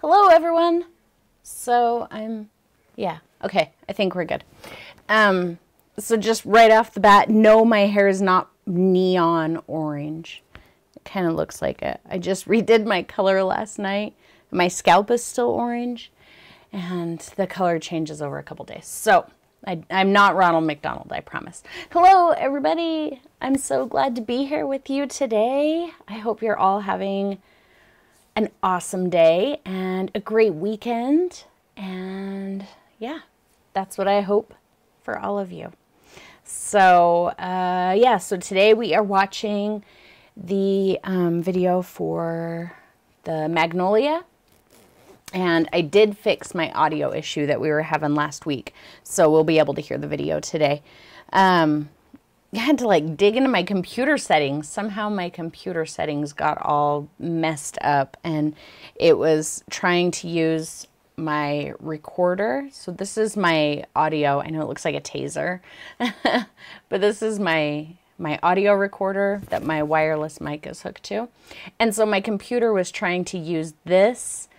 Hello, everyone. So yeah, okay, I think we're good. So just right off the bat, no, my hair is not neon orange. It kind of looks like it. I just redid my color last night. My scalp is still orange, and the color changes over a couple days. So I'm not Ronald McDonald, I promise. Hello, everybody. I'm so glad to be here with you today. I hope you're all having an awesome day and a great weekend. And yeah, that's what I hope for all of you. So yeah, so today we are watching the video for the Magnolia. And I did fix my audio issue that we were having last week, so we'll be able to hear the video today. I had to like dig into my computer settings. Somehow my computer settings got all messed up, and it was trying to use my recorder. So this is my audio. I know it looks like a taser, but this is my audio recorder that my wireless mic is hooked to. And so my computer was trying to use this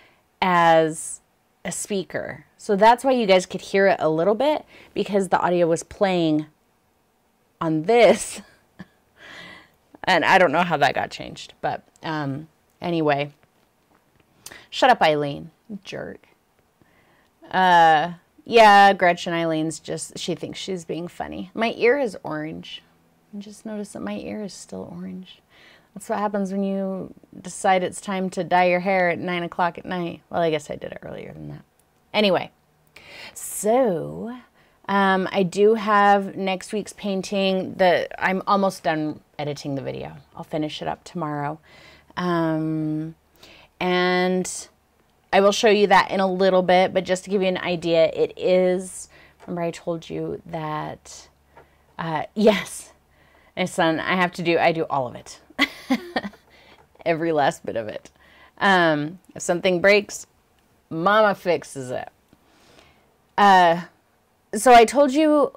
as a speaker. So that's why you guys could hear it a little bit, because the audio was playing on this. And I don't know how that got changed, but anyway. Shut up, Eileen, jerk. Yeah, Gretchen, Eileen's just, she thinks she's being funny. My ear is orange. I just noticed that my ear is still orange. That's what happens when you decide it's time to dye your hair at 9 o'clock at night. Well, I guess I did it earlier than that. Anyway, so I do have next week's painting. I'm almost done editing the video. I'll finish it up tomorrow. And I will show you that in a little bit, but just to give you an idea, it is, remember I told you that, yes, my son, I do all of it. Every last bit of it. If something breaks, Mama fixes it. So I told you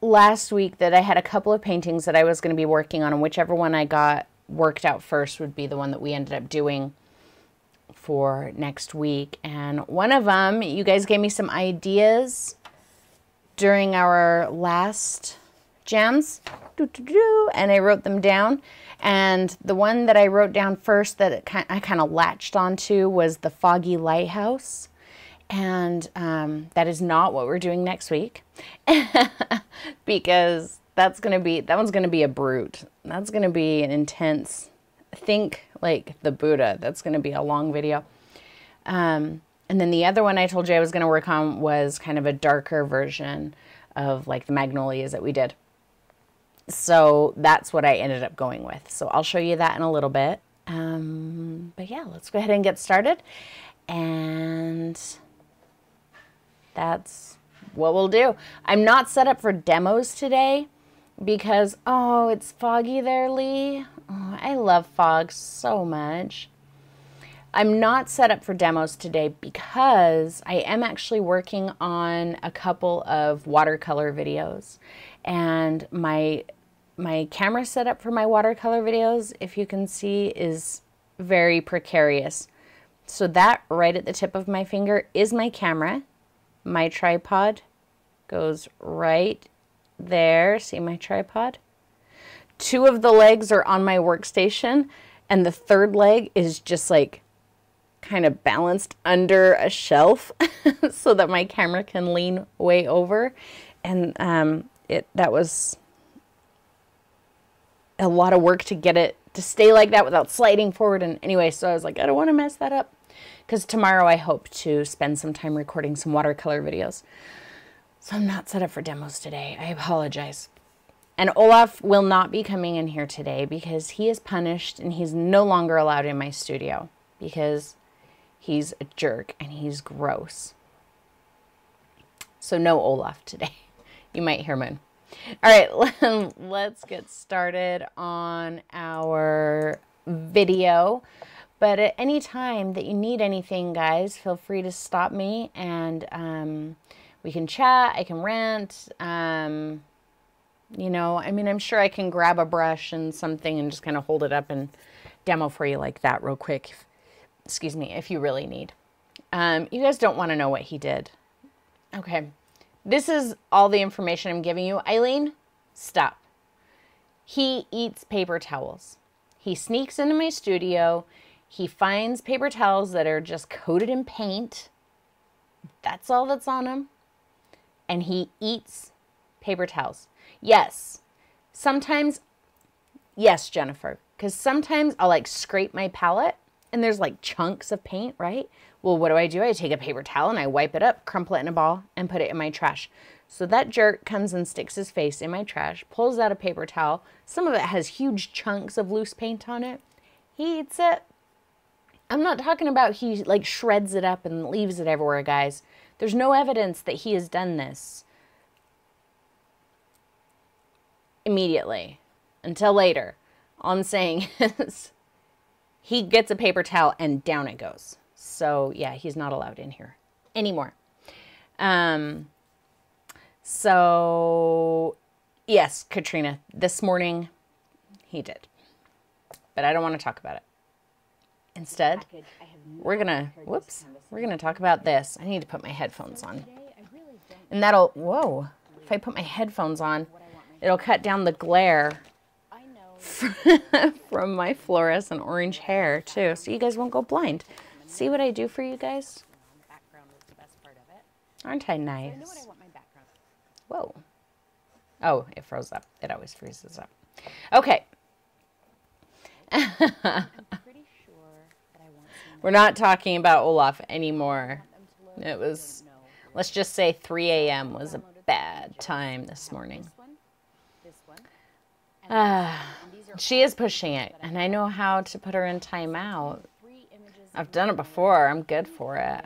last week that I had a couple of paintings that I was going to be working on, and whichever one I got worked out first would be the one that we ended up doing for next week. And one of them, you guys gave me some ideas during our last jams, and I wrote them down. And the one that I wrote down first that I kind of latched onto was the Foggy Lighthouse. And that is not what we're doing next week, because that one's going to be a brute. That's going to be an intense, think like the Buddha. That's going to be a long video. And then the other one I told you I was going to work on was kind of a darker version of like the Magnolias that we did. So that's what I ended up going with. So I'll show you that in a little bit. But yeah, let's go ahead and get started. And that's what we'll do. I'm not set up for demos today because, oh, it's foggy there, Lee. Oh, I love fog so much. I'm not set up for demos today because I am actually working on a couple of watercolor videos. And my camera setup for my watercolor videos, if you can see, is very precarious. So that right at the tip of my finger is my camera. My tripod goes right there. See my tripod? 2 of the legs are on my workstation, and the third leg is just like kind of balanced under a shelf so that my camera can lean way over. And that was a lot of work to get it to stay like that without sliding forward. And anyway, so I was like, I don't want to mess that up, because tomorrow I hope to spend some time recording some watercolor videos. So I'm not set up for demos today. I apologize. And Olaf will not be coming in here today because he is punished and he's no longer allowed in my studio because he's a jerk and he's gross. So no Olaf today. You might hear Moon. All right, let's get started on our video. But at any time that you need anything, guys, feel free to stop me, and we can chat. I can rant. You know, I mean, I'm sure I can grab a brush and something and just kind of hold it up and demo for you like that real quick. Excuse me, if you really need. You guys don't want to know what he did. Okay. This is all the information I'm giving you. Eileen, stop. He eats paper towels. He sneaks into my studio. He finds paper towels that are just coated in paint. That's all that's on them. And he eats paper towels. Yes. Sometimes, yes, Jennifer. Because sometimes I'll like scrape my palette and there's like chunks of paint, right? Well, what do? I take a paper towel and I wipe it up, crumple it in a ball, and put it in my trash. So that jerk comes and sticks his face in my trash, pulls out a paper towel. Some of it has huge chunks of loose paint on it. He eats it. I'm not talking about he like shreds it up and leaves it everywhere, guys. There's no evidence that he has done this immediately until later. All I'm saying is he gets a paper towel and down it goes. So yeah, he's not allowed in here anymore. So yes, Katrina, this morning he did, but I don't want to talk about it. Instead, we're gonna talk about this. I need to put my headphones on, and that'll, whoa, if I put my headphones on, it'll cut down the glare from my fluorescent orange hair too, so you guys won't go blind. See what I do for you guys? Aren't I nice? Whoa. Oh, it froze up. It always freezes up. Okay. We're not talking about Olaf anymore. It was, let's just say 3 a.m. was a bad time this morning. She is pushing it, and I know how to put her in timeout. I've done it before. I'm good for it.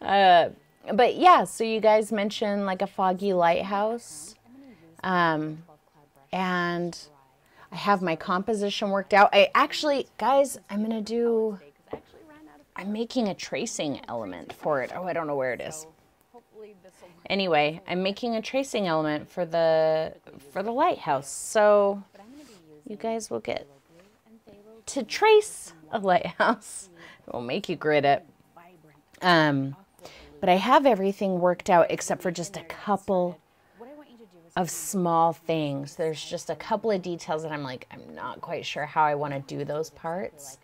But yeah, so you guys mentioned like a foggy lighthouse. And I have my composition worked out. I actually, guys, I'm making a tracing element for it. Oh, I don't know where it is. Anyway, I'm making a tracing element for the lighthouse. So you guys will get to trace a lighthouse. It will make you grid it. But I have everything worked out except for just a couple of small things. There's just a couple of details that I'm not quite sure how I want to do those parts.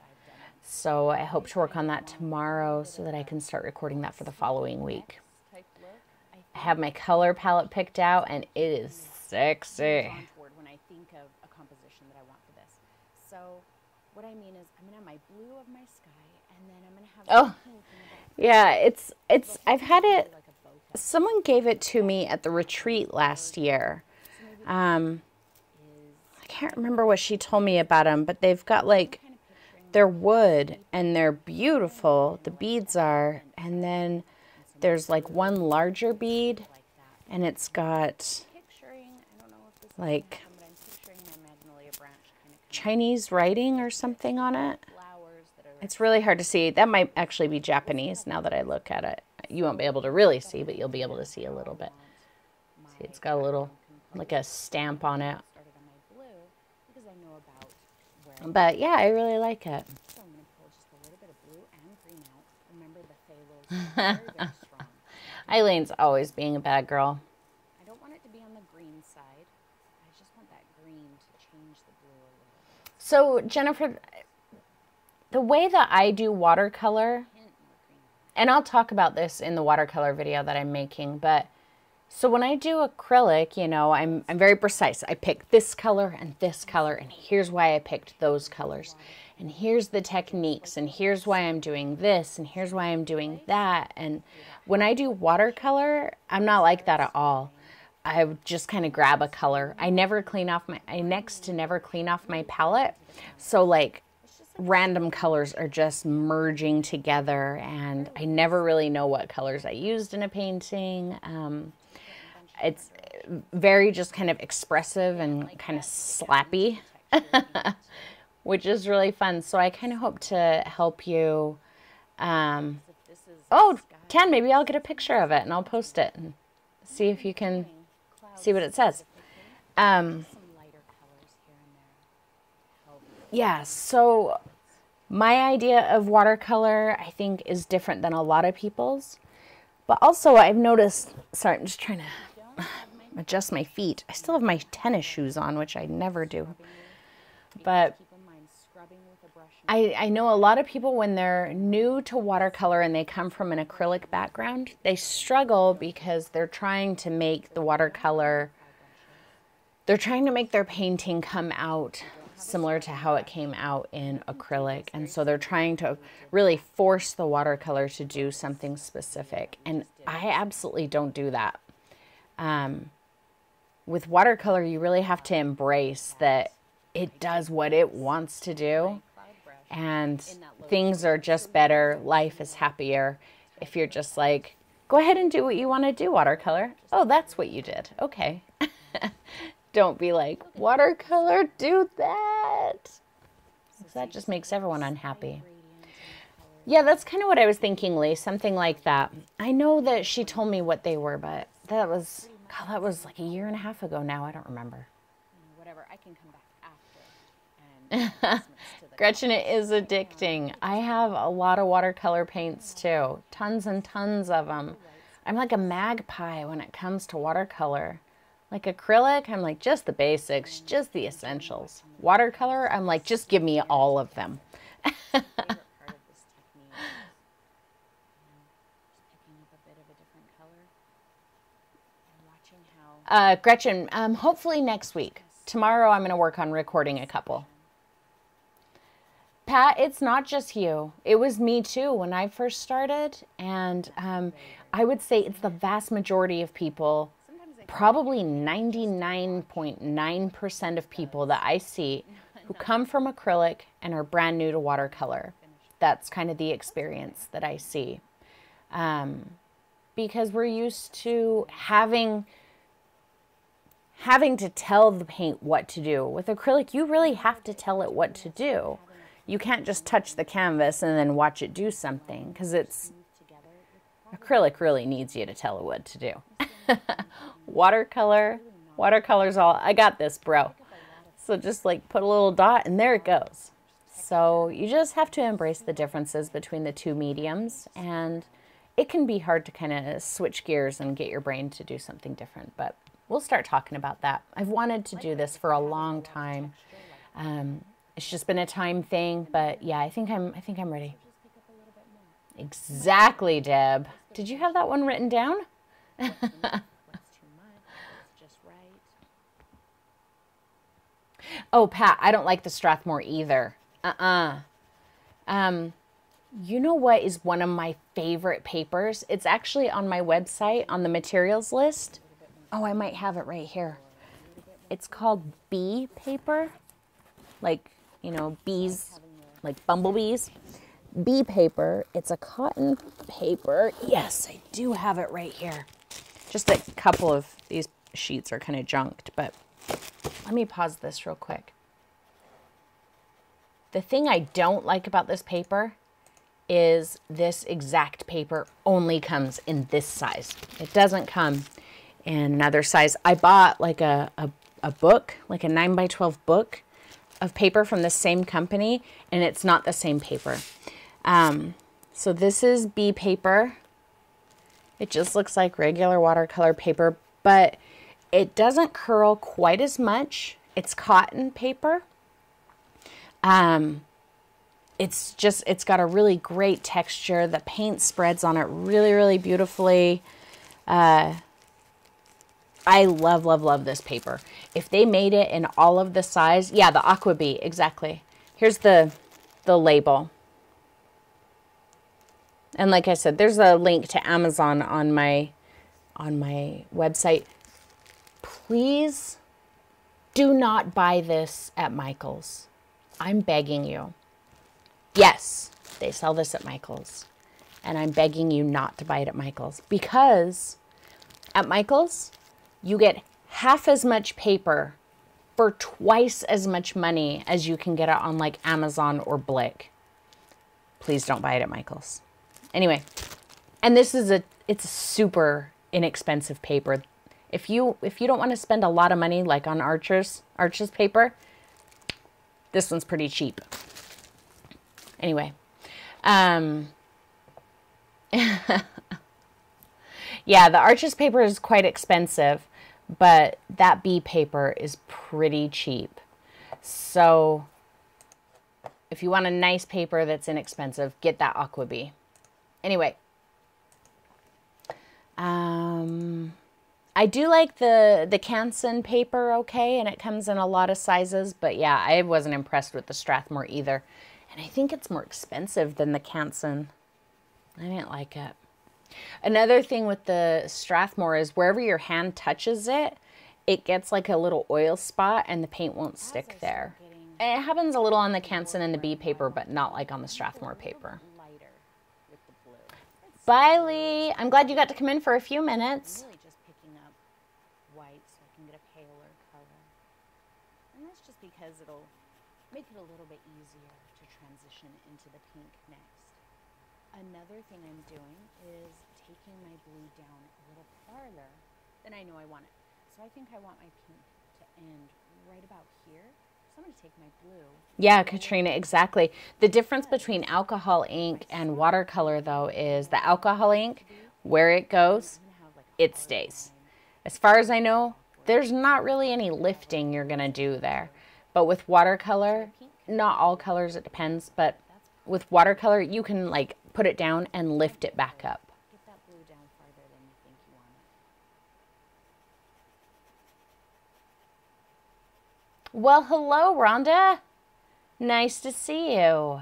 So I hope to work on that tomorrow so that I can start recording that for the following week. I have my color palette picked out and it is sexy. When I think of a composition that I want for this. So what I mean is I'm going to have my blue of my sky and then I'm going to have... Oh, yeah, I've had it... Someone gave it to me at the retreat last year. I can't remember what she told me about them, but they've got like, they're wood and they're beautiful. The beads are, and then there's like one larger bead and it's got like Chinese writing or something on it. It's really hard to see. That might actually be Japanese now that I look at it. You won't be able to really see, but you'll be able to see a little bit. See, it's got a little, like a stamp on it. But yeah, I really like it. Eileen's always being a bad girl. I don't want it to be on the green side. I just want that green to change the blue a little. So, Jennifer, the way that I do watercolor, and I'll talk about this in the watercolor video that I'm making, but so when I do acrylic, you know, I'm very precise. I pick this color, and here's why I picked those colors. And here's the techniques, and here's why I'm doing this, and here's why I'm doing that. And when I do watercolor, I'm not like that at all. I would just kind of grab a color. I never clean off I next to never clean off my palette. So like random colors are just merging together, and I never really know what colors I used in a painting. It's very just kind of expressive and kind of slappy, which is really fun. So I kind of hope to help you. Oh, Tan, maybe I'll get a picture of it and I'll post it and see if you can see what it says. Yeah, so My idea of watercolor, I think, is different than a lot of people's. But also I've noticed, sorry, I'm just trying to adjust my feet. I still have my tennis shoes on, which I never do. But I know a lot of people, when they're new to watercolor and they come from an acrylic background, they struggle because they're trying to make the watercolor, they're trying to make their painting come out similar to how it came out in acrylic. And so they're trying to really force the watercolor to do something specific. And I absolutely don't do that. With watercolor, you really have to embrace that it does what it wants to do. And things are just better. Life is happier if you're just like, go ahead and do what you want to do, watercolor. Oh, that's what you did. Okay. Don't be like, watercolor, do that. That just makes everyone unhappy. Yeah, that's kind of what I was thinking, Lee. Something like that. I know that she told me what they were, but that was, God, that was like a year and a half ago now. I don't remember. Whatever, I can come back after. And Gretchen, it is addicting. I have a lot of watercolor paints too. Tons and tons of them. I'm like a magpie when it comes to watercolor. Like acrylic, I'm like, just the basics, just the essentials. Watercolor, I'm like, just give me all of them. Gretchen, hopefully next week. Tomorrow I'm going to work on recording a couple. Pat, it's not just you. It was me too when I first started. And I would say it's the vast majority of people, probably 99.9% of people that I see who come from acrylic and are brand new to watercolor. That's kind of the experience that I see. Because we're used to having to tell the paint what to do. With acrylic, you really have to tell it what to do. You can't just touch the canvas and then watch it do something, because acrylic really needs you to tell it what to do. Watercolor's all, I got this, bro. So just like put a little dot and there it goes. So you just have to embrace the differences between the two mediums, and it can be hard to kind of switch gears and get your brain to do something different, but we'll start talking about that. I've wanted to do this for a long time. It's just been a time thing, but yeah, I think I'm ready. Exactly, Deb. Did you have that one written down? Oh, Pat, I don't like the Strathmore either. You know what is one of my favorite papers? It's actually on my website on the materials list. Oh, I might have it right here. It's called bee paper. Like, you know, bees, like bumblebees. Bee paper. It's a cotton paper. Yes, I do have it right here. Just a couple of these sheets are kind of junked, but let me pause this real quick. The thing I don't like about this paper is this exact paper only comes in this size. It doesn't come in another size. I bought like a book, like a 9x12 book of paper from the same company, and it's not the same paper. So this is bee paper. It just looks like regular watercolor paper, but it doesn't curl quite as much. It's cotton paper. It's got a really great texture. The paint spreads on it really, really beautifully. I love this paper. If they made it in all of the size, yeah, the Aqua Bee, exactly. Here's the label. And like I said, there's a link to Amazon on my website. Please do not buy this at Michael's. I'm begging you. Yes, they sell this at Michael's. And I'm begging you not to buy it at Michael's, because at Michael's, you get half as much paper for twice as much money as you can get it on like Amazon or Blick. Please don't buy it at Michael's. Anyway, and this is it's a super inexpensive paper. If you don't want to spend a lot of money like on Arches paper, this one's pretty cheap. Anyway. Yeah, the Arches paper is quite expensive, but that bee paper is pretty cheap. So if you want a nice paper that's inexpensive, get that Aqua Bee. Anyway, I do like the Canson paper, okay, and it comes in a lot of sizes, but yeah, I wasn't impressed with the Strathmore either. And I think it's more expensive than the Canson. I didn't like it. Another thing with the Strathmore is wherever your hand touches it, it gets like a little oil spot and the paint won't stick there. And it happens a little on the Canson and the bee paper, but not like on the Strathmore paper. Bye, Lee. I'm glad you got to come in for a few minutes. Really just picking up white so I can get a paler color. And that's just because it'll make it a little bit easier to transition into the pink next. Another thing I'm doing is taking my blue down a little farther than I know I want it. So I think I want my pink to end right about here. So I'm going to take my blue. Yeah, Katrina, exactly. The difference between alcohol ink and watercolor, though, is the alcohol ink, where it goes, it stays. As far as I know, there's not really any lifting you're going to do there. But with watercolor, not all colors, it depends, but with watercolor, you can like put it down and lift it back up. Get that blue down farther than you think you want it. Well, hello, Rhonda. Nice to see you.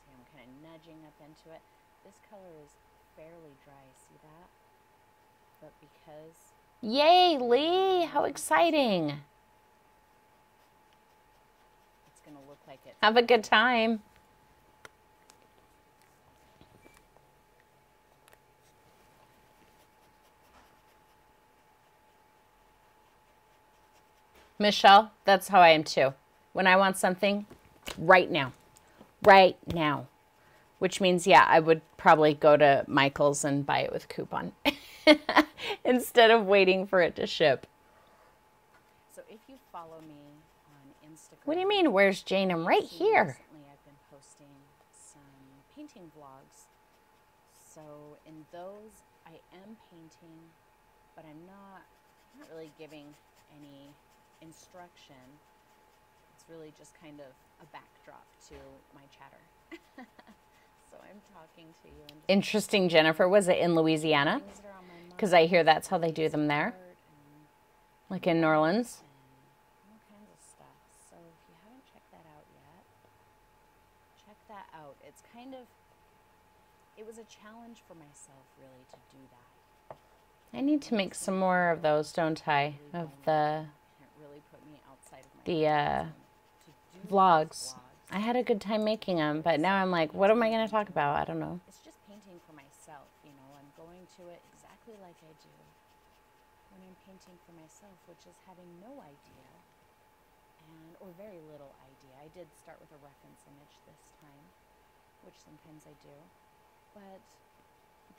See, I'm kind of nudging up into it. This color is fairly dry, see that? But because... Yay, Lee! How exciting. It's going to look like it. Have a good time. Michelle, that's how I am too. When I want something, right now. Right now. Which means, yeah, I would probably go to Michael's and buy it with coupon. Instead of waiting for it to ship. So if you follow me on Instagram... What do you mean, where's Jane? I'm right here. Recently I've been posting some painting vlogs. So in those, I am painting, but I'm not really giving any instruction. It's really just kind of a backdrop to my chatter. So I'm talking to you. And Interesting, Jennifer. Was it in Louisiana? Because I hear that's how they do them there. Like in New Orleans. All kinds of stuff. So if you haven't checked that out yet, check that out. It's kind of, it was a challenge for myself really to do that. I need to make some more of those, don't I? Of the vlogs. I had a good time making them, but now I'm like, what am I going to talk about? I don't know. It's just painting for myself, you know. I'm going to it exactly like I do when I'm painting for myself, which is having no idea or very little idea. I did start with a reference image this time, which sometimes I do, but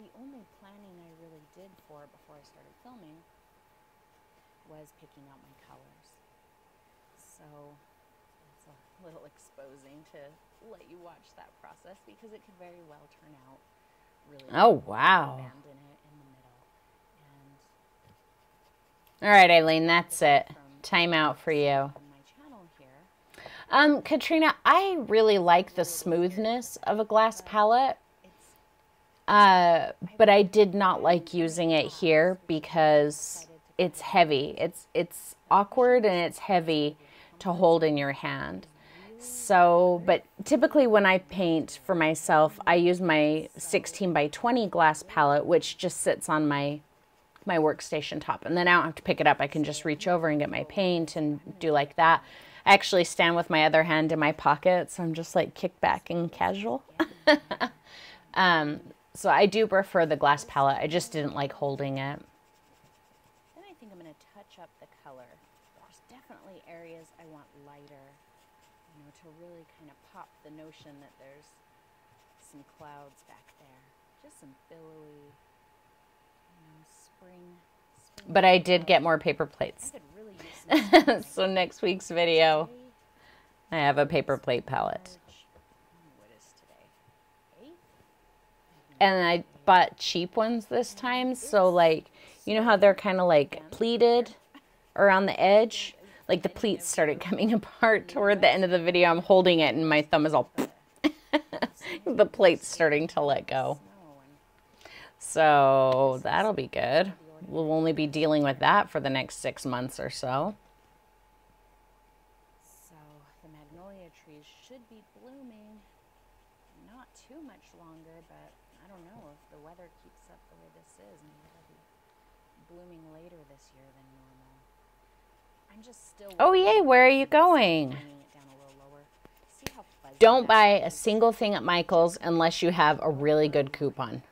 the only planning I really did for it before I started filming was picking out my colors. So it's a little exposing to let you watch that process because it could very well turn out really Oh, wow. abandon it in the middle. And All right, Eileen, that's it. Time out for you. on my channel here, Katrina, I really like the smoothness of a glass palette. But I did not like using it here because it's heavy. It's awkward and it's heavy to hold in your hand. So, but typically when I paint for myself, I use my 16 by 20 glass palette, which just sits on my workstation top. And then I don't have to pick it up. I can just reach over and get my paint and do like that. I actually stand with my other hand in my pocket, so I'm just like kick back and casual. So I do prefer the glass palette. I just didn't like holding it. then I think I'm going to touch up the color. There's definitely areas I want lighter, you know, to really kind of pop the notion that there's some clouds back there. Just some billowy, you know, spring But I did get more paper plates. I could really use some So next week's video, I have a paper plate palette. And I bought cheap ones this time. So, like, you know how they're kind of like pleated around the edge? Like, the pleats started coming apart toward the end of the video. I'm holding it and my thumb is all... the plate's starting to let go. So, that'll be good. We'll only be dealing with that for the next 6 months or so. So, the magnolia trees should be blooming not too much longer, but I don't know if the weather keeps up the way this is. Maybe they'll be blooming later this year than normal. I'm just still... Oh, yay, where are you going? Don't buy a single thing at Michael's unless you have a really good coupon.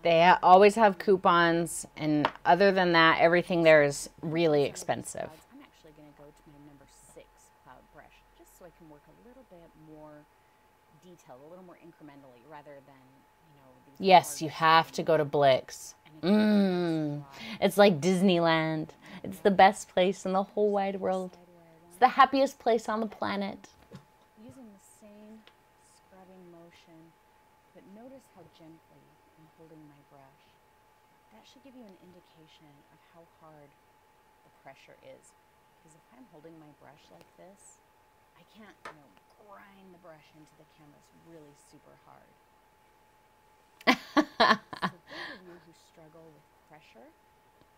They always have coupons, and other than that, everything there is really expensive. I'm actually going to go to my number 6 cloud brush, just so I can work a little bit more detailed, a little more incrementally, rather than, you know... Yes, you have to go to Blick's. It's like Disneyland. It's the best place in the whole wide world. It's the happiest place on the planet. Using the same scrubbing motion, but notice how gently I'm holding my brush. That should give you an indication of how hard the pressure is. Because if I'm holding my brush like this, I can't, you know, grind the brush into the canvas really super hard. So those of you who struggle with pressure,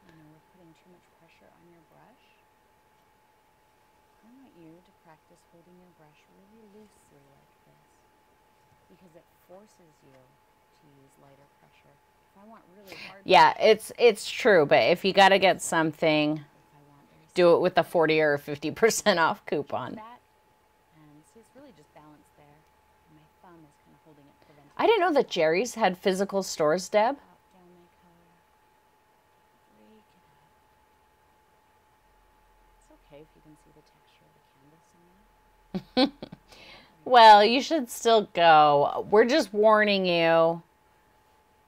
you know, with putting too much pressure on your brush, I want you to practice holding your brush really loosely like this, because it forces you to use lighter pressure. If I want really hard... Yeah, it's true, but if you got to get something, do it with a 40 or 50% off coupon. And see, it's really just balanced there. My thumb is kind of holding it preventing... I didn't know that Jerry's had physical stores, Deb. Down my color. Break it up. It's okay if you can see the texture of the canvas in there. Well, you should still go. We're just warning you,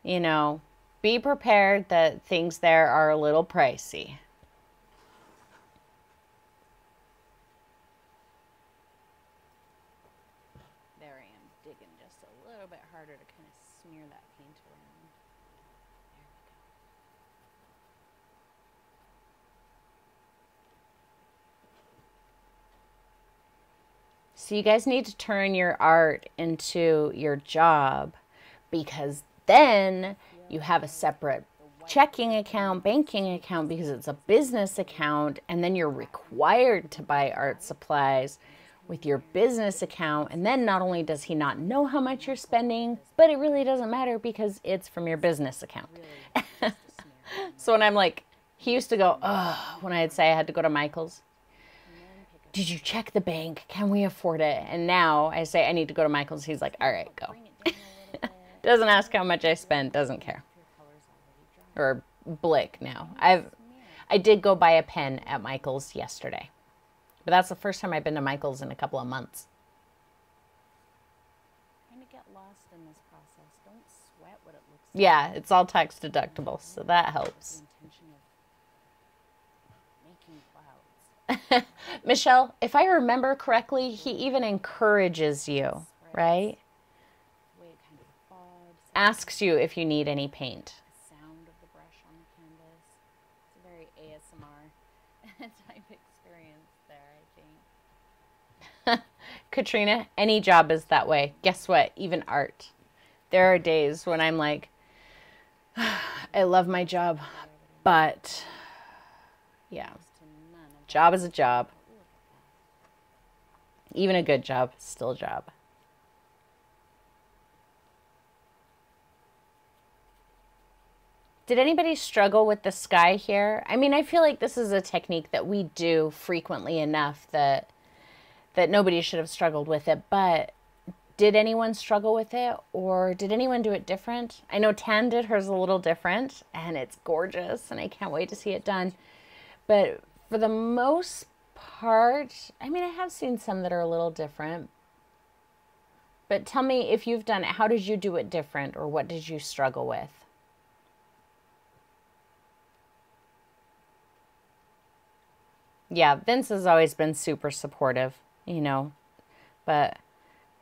you know, be prepared that things there are a little pricey. There I am, digging just a little bit harder to kind of smear that paint around. There we go. So you guys need to turn your art into your job, because then you have a separate checking account, banking account, because it's a business account, and then you're required to buy art supplies with your business account. And then not only does he not know how much you're spending, but it really doesn't matter because it's from your business account. So when I'm like, he used to go, oh, when I'd say I had to go to Michael's, did you check the bank? Can we afford it? And now I say I need to go to Michael's. He's like, all right, go. Doesn't ask how much I spend. Doesn't care. Or Blick now. I did go buy a pen at Michael's yesterday. But that's the first time I've been to Michael's in a couple of months. Kind of get lost in this process. Don't sweat what it looks like. Yeah, it's all tax deductible, so that helps. Michelle, if I remember correctly, he even encourages you, right? Asks you if you need any paint. The sound of the brush on the canvas. It's a very ASMR type experience there, I think. Katrina, any job is that way. Guess what? Even art. There are days when I'm like, I love my job, but yeah. Job is a job. Even a good job is still a job. Did anybody struggle with the sky here? I mean, I feel like this is a technique that we do frequently enough that nobody should have struggled with it. But did anyone struggle with it, or did anyone do it different? I know Tan did hers a little different, and it's gorgeous, and I can't wait to see it done. But for the most part, I mean, I have seen some that are a little different. But tell me, if you've done it, how did you do it different, or what did you struggle with? Yeah, Vince has always been super supportive, you know. But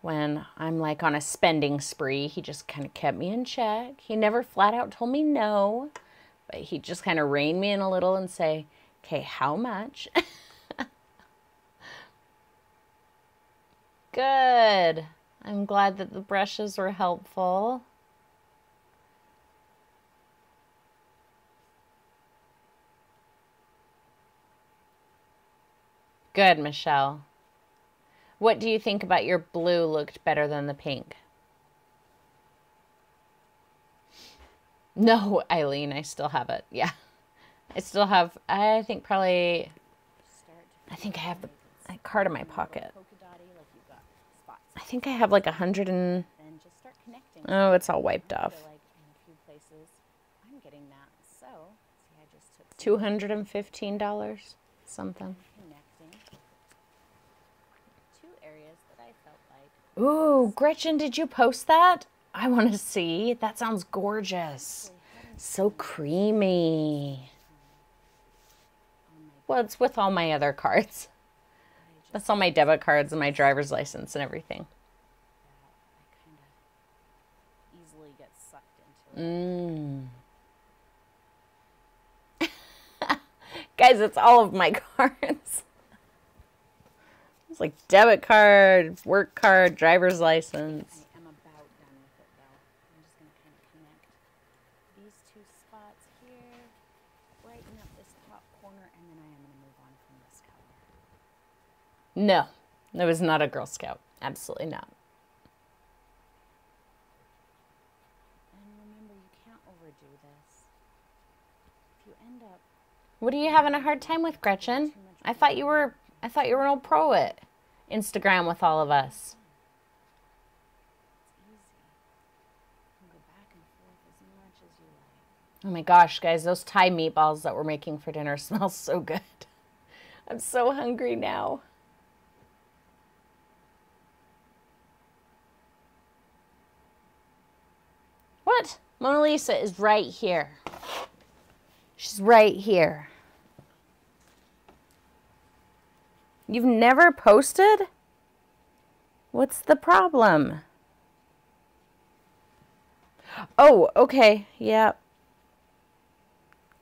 when I'm like on a spending spree. He just kind of kept me in check. He never flat out told me no, but he just kind of reined me in a little and say, okay, how much? Good. I'm glad that the brushes were helpful. Good, Michelle. What do you think about your blue looked better than the pink? No, Eileen, I still have it. Yeah. I still have, I think probably, I think I have the card in my pocket. I think I have like 100 and, oh, it's all wiped off. $215, something. Ooh, Gretchen, did you post that? I want to see. That sounds gorgeous. So creamy. Well, it's with all my other cards. That's all my debit cards and my driver's license and everything. Guys, it's all of my cards. It's like debit card, work card, driver's license. I am about done with it though. I'm just going to kind of connect these two spots here, brighten up this top corner, and then I am going to move on from this color. No, that was not a Girl Scout. Absolutely not. And remember, you can't overdo this. If you end up... What are you having a hard time with, Gretchen? I thought you were an old pro at Instagram with all of us. Oh my gosh, guys, those Thai meatballs that we're making for dinner smell so good. I'm so hungry now. What? Mona Lisa is right here. She's right here. You've never posted? What's the problem? Oh, okay. Yeah.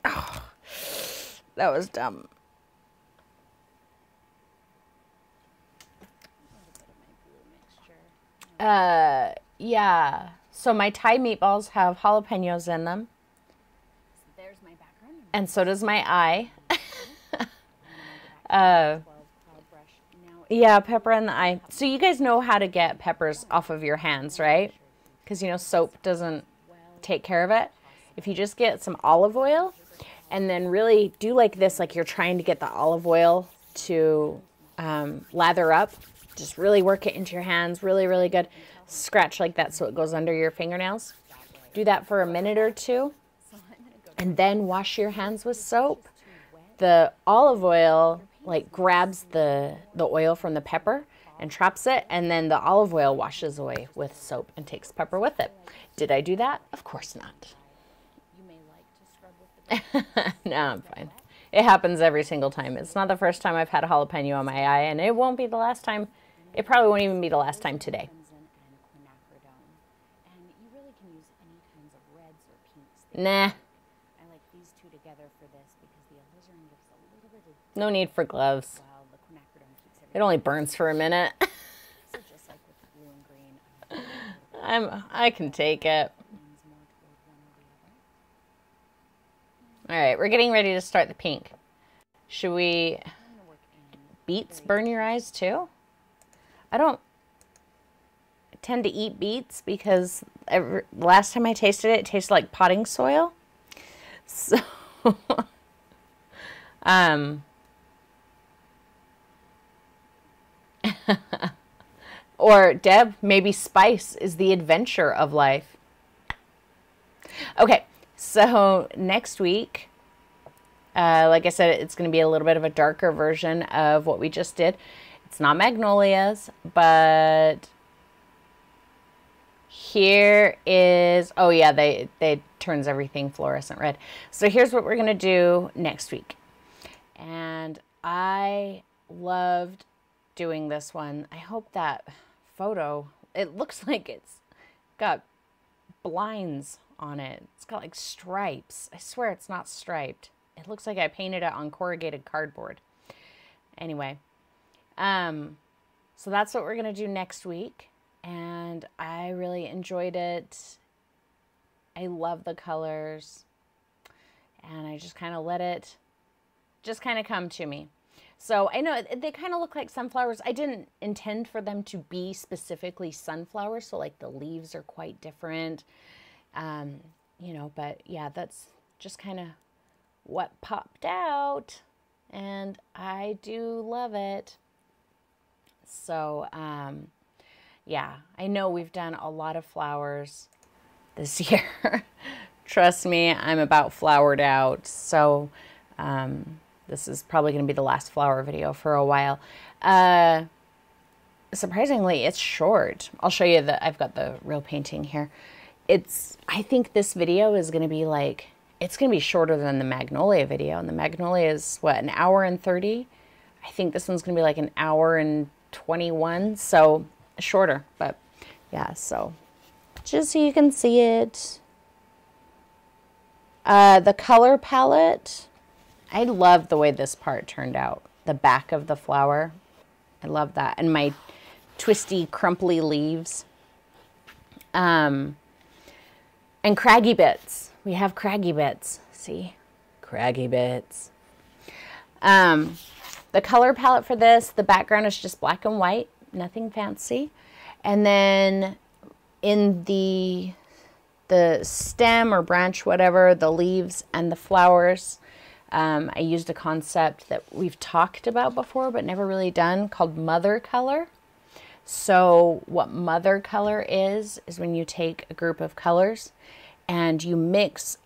Oh, that was dumb. Yeah. So my Thai meatballs have jalapenos in them. There's my background. And so does my eye. Yeah, pepper in the eye. So you guys know how to get peppers off of your hands, right? Because, you know, soap doesn't take care of it. If you just get some olive oil and then really do like this, like you're trying to get the olive oil to lather up, just really work it into your hands, really, really good. Scratch like that so it goes under your fingernails. Do that for a minute or two, and then wash your hands with soap. The olive oil like grabs the oil from the pepper and traps it, and then the olive oil washes away with soap and takes pepper with it. Did I do that? Of course not. No, I'm fine. It happens every single time. It's not the first time I've had a jalapeno on my eye, and it won't be the last time. It probably won't even be the last time today. Nah. No need for gloves. It only burns for a minute. I can take it. All right, we're getting ready to start the pink. Should we... Beets burn your eyes too? I don't tend to eat beets because the last time I tasted it, it tasted like potting soil. So... Or, Deb, maybe spice is the adventure of life. Okay, so next week, like I said, it's going to be a little bit of a darker version of what we just did. It's not magnolias, but here is, oh yeah, they turns everything fluorescent red. So here's what we're going to do next week. And I loved doing this one. I hope that photo, it looks like it's got blinds on it. It's got like stripes. I swear it's not striped. It looks like I painted it on corrugated cardboard. Anyway, so that's what we're going to do next week. And I really enjoyed it. I love the colors. And I just kind of let it just kind of come to me. So I know they kind of look like sunflowers. I didn't intend for them to be specifically sunflowers. So like the leaves are quite different. You know, but yeah, that's just kind of what popped out. And I do love it. So, yeah, I know we've done a lot of flowers this year. Trust me, I'm about flowered out. So, this is probably going to be the last flower video for a while. Surprisingly, it's short. I'll show you I've got the real painting here. I think this video is going to be like, it's going to be shorter than the Magnolia video. And the Magnolia is what, an hour and 30? I think this one's going to be like an hour and 21. So shorter, but yeah, so just so you can see it. The color palette, I love the way this part turned out. The back of the flower. I love that. And my twisty, crumply leaves. And craggy bits. We have craggy bits. See? Craggy bits. The color palette for this, the background is just black and white. Nothing fancy. And then in the stem or branch, whatever, the leaves and the flowers, I used a concept that we've talked about before but never really done called mother color. So what mother color is when you take a group of colors and you mix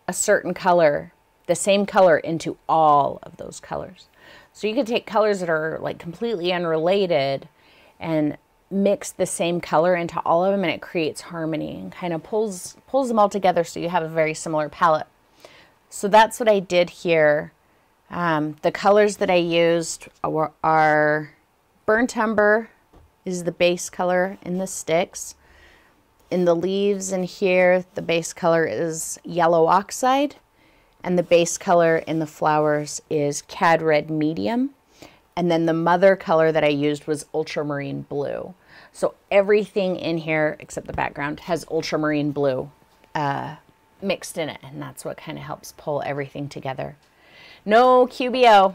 a certain color, the same color, into all of those colors. So you could take colors that are like completely unrelated and mix the same color into all of them, and it creates harmony and kind of pulls them all together so you have a very similar palette. So that's what I did here. The colors that I used are burnt umber is the base color in the sticks. In the leaves in here, the base color is yellow oxide, and the base color in the flowers is cad red medium. And then the mother color that I used was ultramarine blue. So everything in here, except the background, has ultramarine blue mixed in it. And that's what kind of helps pull everything together. No QBO.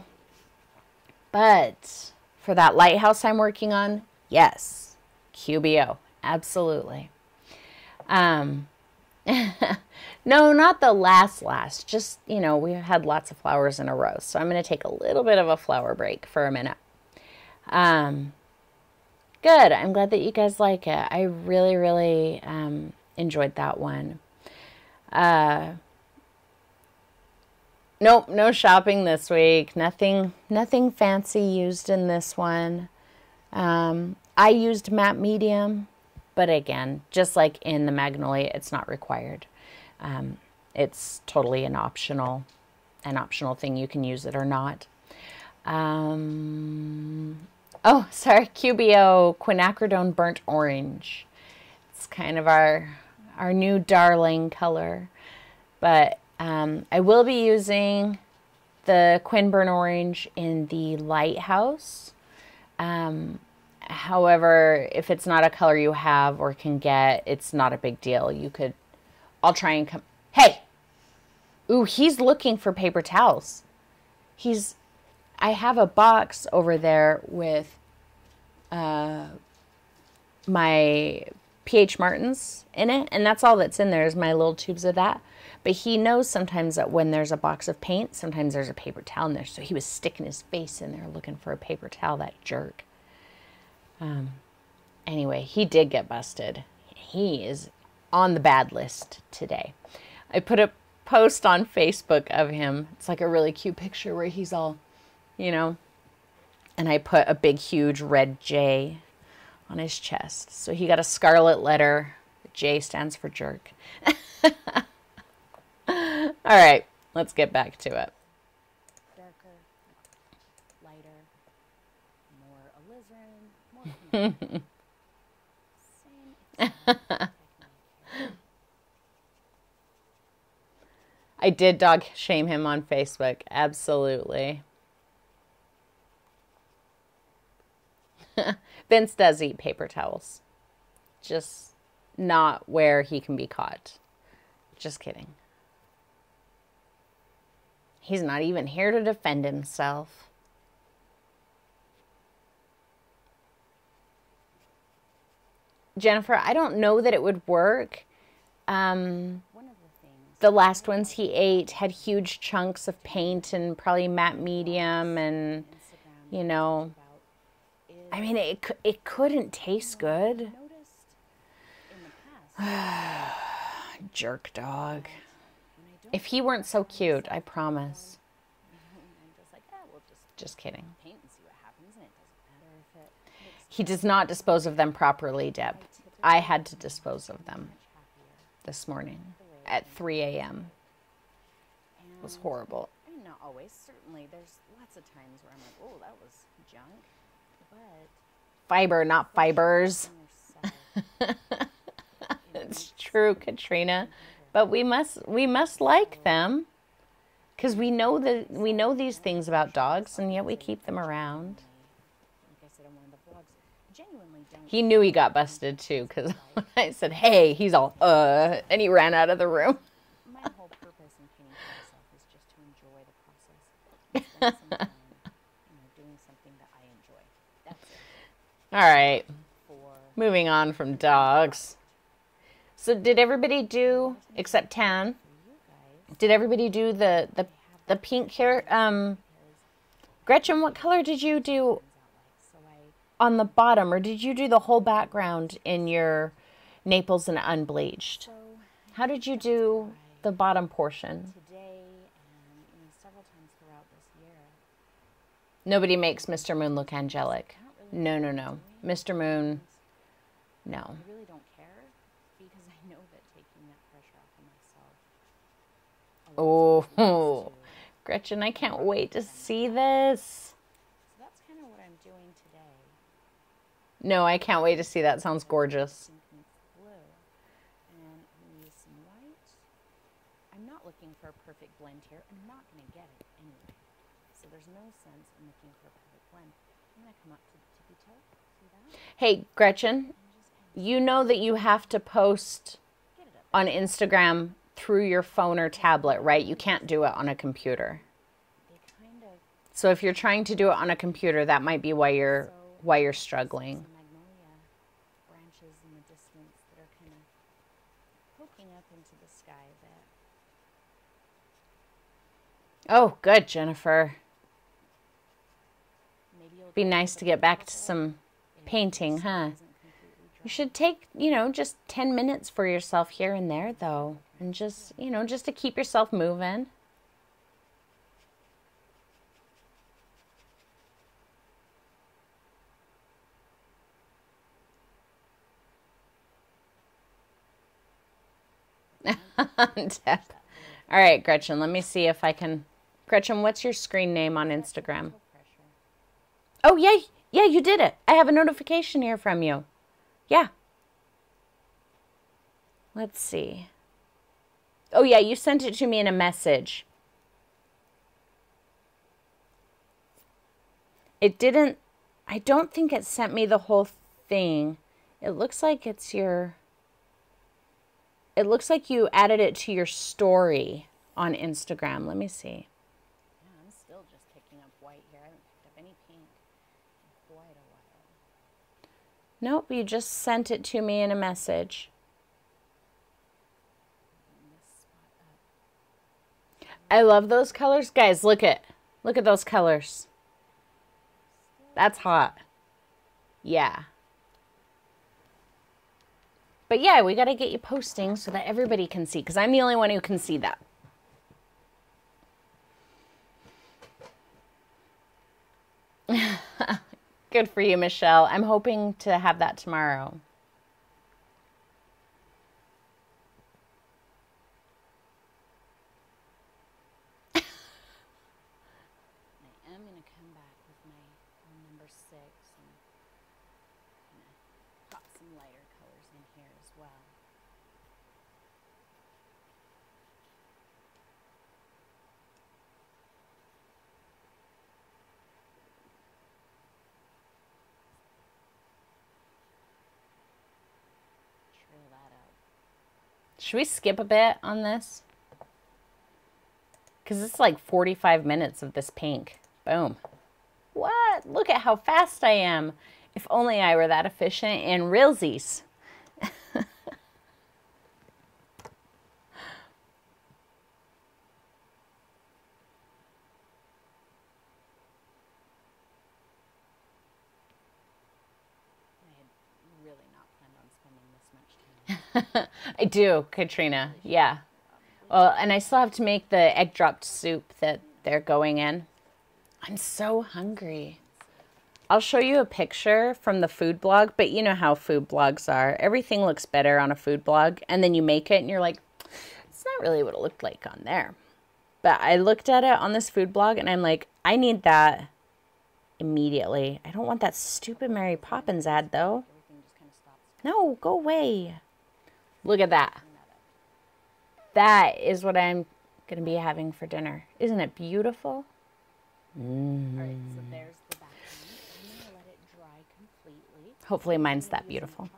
But for that lighthouse I'm working on, yes, QBO. Absolutely. No, not the last. Just, you know, we had lots of flowers in a row. So I'm going to take a little bit of a flower break for a minute. Good. I'm glad that you guys like it. I really, really enjoyed that one. Nope, no shopping this week. Nothing fancy used in this one. I used matte medium, but again, just like in the Magnolia, it's not required. It's totally an optional thing. You can use it or not. Oh, sorry, QBO, quinacridone burnt orange. It's kind of our new darling color. But I will be using the Quin burnt orange in the lighthouse. However, if it's not a color you have or can get, it's not a big deal. I'll try and come. Hey! Ooh, he's looking for paper towels. I have a box over there with my P.H. Martin's in it, and that's all that's in there is my little tubes of that. But he knows sometimes that when there's a box of paint, sometimes there's a paper towel in there. So he was sticking his face in there looking for a paper towel, that jerk. Anyway, he did get busted. He is on the bad list today. I put a post on Facebook of him. It's like a really cute picture where he's all, you know, and I put a big, huge red J on his chest. So he got a scarlet letter. The J stands for jerk. All right, let's get back to it. Darker, lighter, more alizarin, more pink. It's not a technique. I did dog shame him on Facebook. Absolutely. Vince does eat paper towels. Just not where he can be caught. Just kidding. He's not even here to defend himself. Jennifer, I don't know that it would work. One of the things The last ones he ate had huge chunks of paint and probably matte medium and, Instagram you know, about is I mean, it couldn't taste good. noticed in the past Jerk dog. when I don't If he weren't so cute, I promise. I'm just like, we'll Just kidding. paint and see what happens, and it doesn't matter if it looks He does not dispose of them properly, Deb. I had to dispose of them much happier. this morning at 3 a.m. It was And horrible. I mean, not always. Certainly, there's lots of times where I'm like, oh, that was junk. But Fiber, not fibers. in yourself, It's true, Katrina. But we must like them because we know these things about dogs, and yet we keep them around. like I said in one of the vlogs, genuinely don't. He knew he got busted too because when I said, "Hey," he's all and he ran out of the room. My whole purpose in painting for myself is just to enjoy the process. And spend some time, doing something that I enjoy. That's it. All right, For moving on from dogs. So did everybody do, except Tan? you guys, Did everybody do the pink hair? Gretchen, what color did you do so on the bottom, or did you do the whole background in your Naples and unbleached? How did you do the bottom portion? today and several times throughout this year, Nobody makes Mr. Moon look angelic. No. Mr. Moon, no. I really don't care because I know that taking that pressure off of myself Oh, Gretchen, I can't wait to see this. So that's kind of what I'm doing today. No, I can't wait to see that. Sounds gorgeous. Pink and blue. And I'm going to use some white. I'm not looking for a perfect blend here. I'm not going to get it anyway. So there's no sense in looking for a perfect blend. I'm going to come up to the tippy toe. See that? Hey, Gretchen, you know that you have to post Get it up. on Instagram through your phone or tablet, right? You can't do it on a computer. They kind of So if you're trying to do it on a computer, that might be why you're struggling. some magnolia branches in the distance that are kind of poking up into the sky that Oh, good, Jennifer. maybe you'll Be nice to get back to some painting, huh? You should take, just 10 minutes for yourself here and there, though. And just, just to keep yourself moving. Deb. All right, Gretchen, let me see if I can. Gretchen, what's your screen name on Instagram? Oh, yeah, you did it. I have a notification here from you. Yeah. Let's see. Oh, yeah, you sent it to me in a message. It didn't, I don't think it sent me the whole thing. It looks like it's it looks like you added it to your story on Instagram. Let me see. Yeah, I'm still just picking up white here. I haven't picked up any pink in quite a while. Nope, you just sent it to me in a message. Bring this spot up. I love those colors. Guys, look at those colors. That's hot. Yeah. But yeah, we got to get you posting so that everybody can see, because I'm the only one who can see that. Good for you, Michelle. I'm hoping to have that tomorrow. I am going to come back with my number 6 and kind of pop some lighter colors in. in here as well. Trail that out. Should we skip a bit on this? Because it's like 45 minutes of this pink. Boom. What? Look at how fast I am. If only I were that efficient in realsies. I do, Katrina. Yeah. Well, and I still have to make the egg dropped soup that they're going in. I'm so hungry. I'll show you a picture from the food blog, but you know how food blogs are. Everything looks better on a food blog, and then you make it, and you're like, it's not really what it looked like on there. But I looked at it on this food blog, and I'm like, I need that immediately. I don't want that stupid Mary Poppins ad, though. No, go away. Look at that. That is what I'm going to be having for dinner. Isn't it beautiful? All right, so there's the back one. I'm going to let it dry completely. Hopefully mine's that beautiful.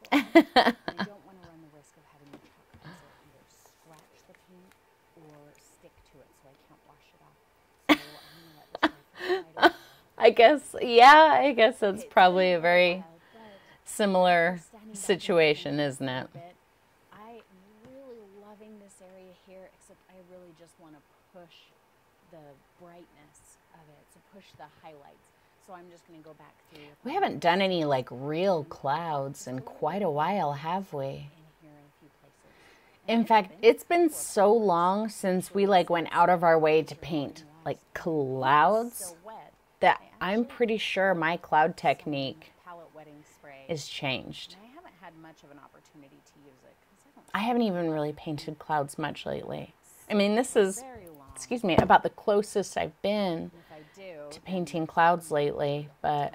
I don't want to run the risk of having the chalk pencil either scratch the paint or stick to it, so I can't wash it off. So I'm going to let this dry for quite a while. I guess that's probably a very similar situation, isn't it? I'm really loving this area here, except I really just want to push the brightness of it, to push the highlights. So I'm just going to go back through. We haven't done any like real clouds in quite a while, have we? In fact, it's been so long since we like went out of our way to paint like clouds that I'm pretty sure my cloud technique is changed. I haven't had much of an opportunity to use it. I haven't even really painted clouds much lately. I mean, this is, excuse me, about the closest I've been to painting clouds lately, but...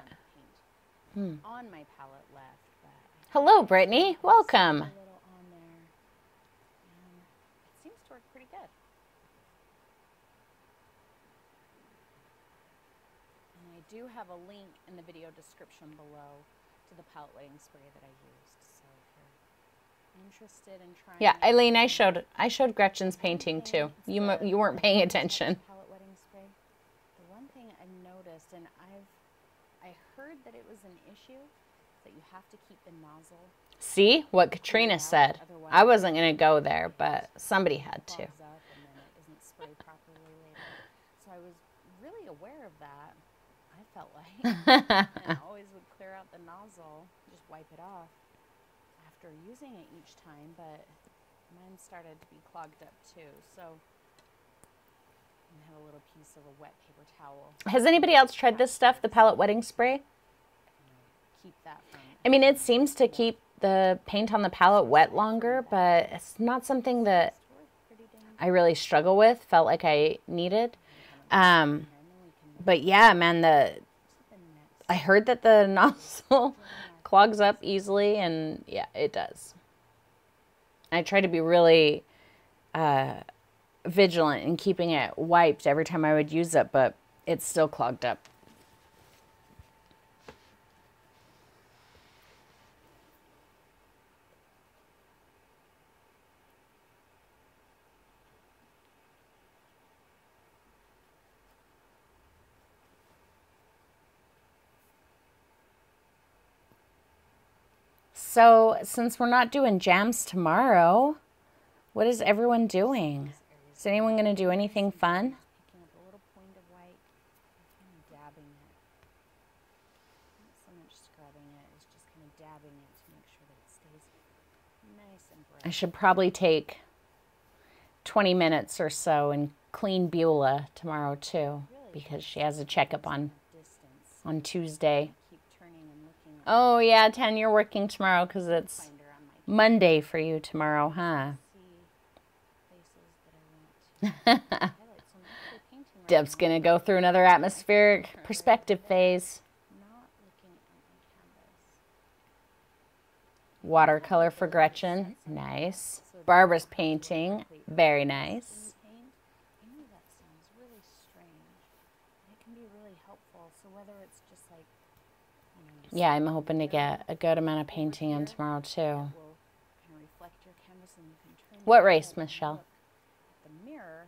On my palette left, but hello, Brittany. Welcome. a little on there. And it seems to work pretty good. And I do have a link in the video description below to the palette wetting spray that I used. So if you're interested in trying... Yeah, Eileen, I showed Gretchen's painting too. You weren't paying attention. Palette wetting spray. The one thing I noticed, and I heard that it was an issue, that you have to keep the nozzle. See what Katrina said. I wasn't going to go there, but somebody had to. Up and then it isn't sprayed properly later. So I was really aware of that. I felt like, and I always would clear out the nozzle, just wipe it off after using it each time, but mine started to be clogged up too. So I have a little piece of a wet paper towel. Has anybody else tried this stuff, the palette wetting spray? Keep that from... I mean, it seems to keep the paint on the palette wet longer, but it's not something that I really struggle with, felt like I needed. But yeah, man, I heard that the nozzle clogs up easily, and yeah, it does. I try to be really vigilant in keeping it wiped every time I would use it, but it's still clogged up. So, since we're not doing jams tomorrow, what is everyone doing? Is anyone going to do anything fun? Picking up a little point of white and dabbing it. Not so much scrubbing it, it's just kind of dabbing it to make sure that it stays nice and bright. I should probably take 20 minutes or so and clean Beulah tomorrow too, because she has a checkup on Tuesday. Oh yeah, 10, you're working tomorrow because it's Monday for you tomorrow, huh? Deb's going to go through another atmospheric perspective phase. Watercolor for Gretchen. Nice. Barbara's painting. Very nice. Paint. I know that sounds really strange. It can be really helpful. So whether it's just like, Yeah, I'm hoping to get a good amount of painting in tomorrow too. will kind of reflect your canvas and you can turn What your race, head and Michelle? look at the mirror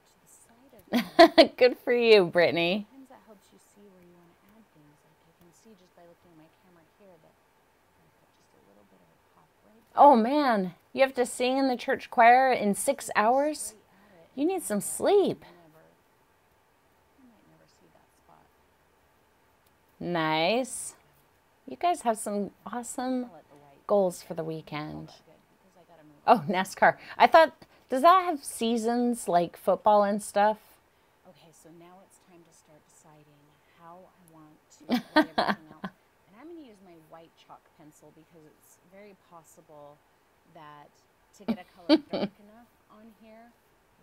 to the side of you. Good for you, Brittany. Sometimes that helps you see where you want to add things. Like you can see just by looking at my camera here that I put just a little bit of a pop right there. Oh man, you have to sing in the church choir in 6 hours? You need some sleep. You might never see that spot. Nice. You guys have some awesome I'll let the white goals for the weekend. good because I gotta move. Oh, NASCAR. I thought, does that have seasons like football and stuff? Okay, so now it's time to start deciding how I want to lay everything out. And I'm going to use my white chalk pencil because it's very possible that to get a color dark enough on here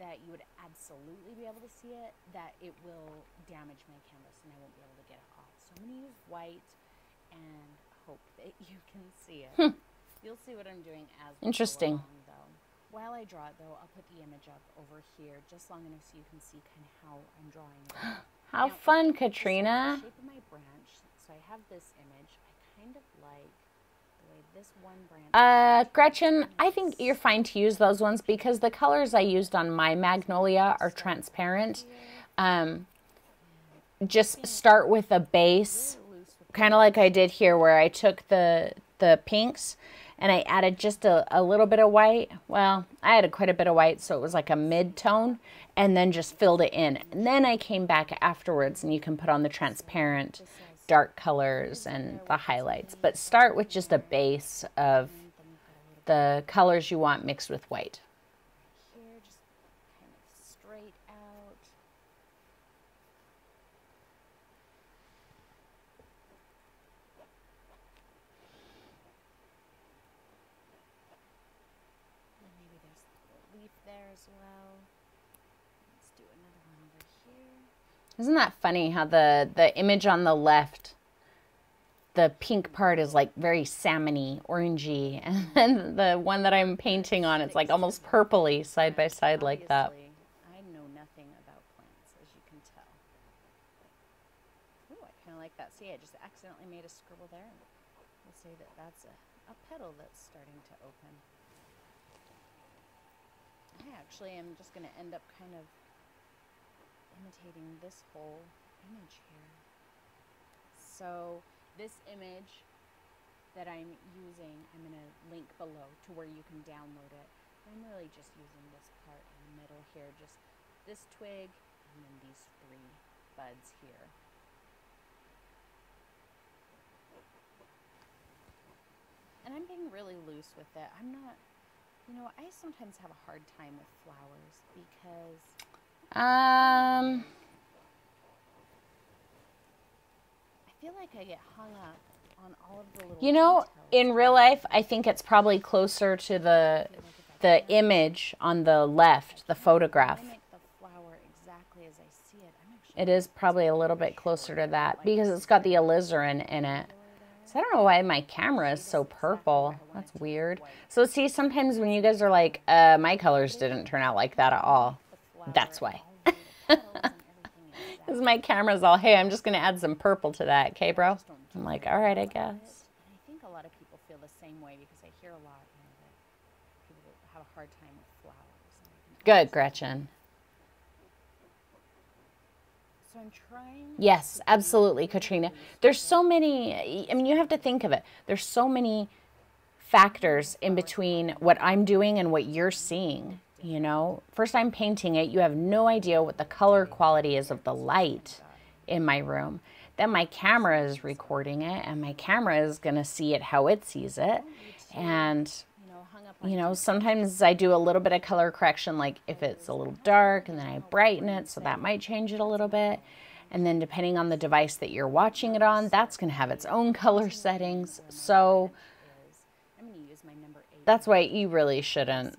that you would absolutely be able to see it, that it will damage my canvas and I won't be able to get it off. So I'm going to use white and hope that you can see it. You'll see what I'm doing as we go Interesting. along, though. While I draw it, though, I'll put the image up over here just long enough so you can see kind of how I'm drawing it. How Now, fun, the Katrina. shape of my branch, so I have this image. I kind of like the way this one branch. Gretchen, I think you're fine to use those ones because the colors I used on my magnolia are transparent. Just start with a base, kind of like I did here where I took the pinks and I added just a little bit of white. Well, I added quite a bit of white, so it was like a mid-tone, and then just filled it in. And then I came back afterwards, and you can put on the transparent dark colors and the highlights. But start with just a base of the colors you want mixed with white. Here, just kind of straight out. And maybe there's a leaf there as well. Let's do another one over here. Isn't that funny how the image on the left, the pink part is like very salmony, orangey, and then the one that I'm painting on, it's like almost purpley side by side like that. Obviously, I know nothing about plants, as you can tell. Ooh, I kind of like that. See, I just accidentally made a scribble there. We'll say that that's a petal that's starting to open. I actually am just going to end up kind of imitating this whole image here. So this image that I'm using, I'm going to link below to where you can download it. I'm really just using this part in the middle here, just this twig and then these 3 buds here. And I'm being really loose with it. I'm not, you know, I sometimes have a hard time with flowers because I feel like I get hung up on all of the little details. In real life, I think it's probably closer to the image on the left, the photograph. I make the flower exactly as I see it. I'm actually It is probably a little bit closer to that because it's got the alizarin in it. So I don't know why my camera is so purple. That's weird. So see, sometimes when you guys are like, my colors didn't turn out like that at all. That's why. Because my camera's all, hey, I'm just going to add some purple to that. Okay, bro? I'm like, all right, I guess. And I think a lot of people feel the same way because I hear a lot, you know, that people have a hard time with flowers. Good, Gretchen. So I'm trying. Yes, absolutely, Katrina. There's so many, I mean, you have to think of it. There's so many factors in between what I'm doing and what you're seeing, you know. First, I'm painting it. You have no idea what the color quality is of the light in my room. Then my camera is recording it, and my camera is going to see it how it sees it. And, you know, sometimes I do a little bit of color correction, like if it's a little dark, and then I brighten it, so that might change it a little bit. And then depending on the device that you're watching it on, that's going to have its own color settings. So that's why you really shouldn't,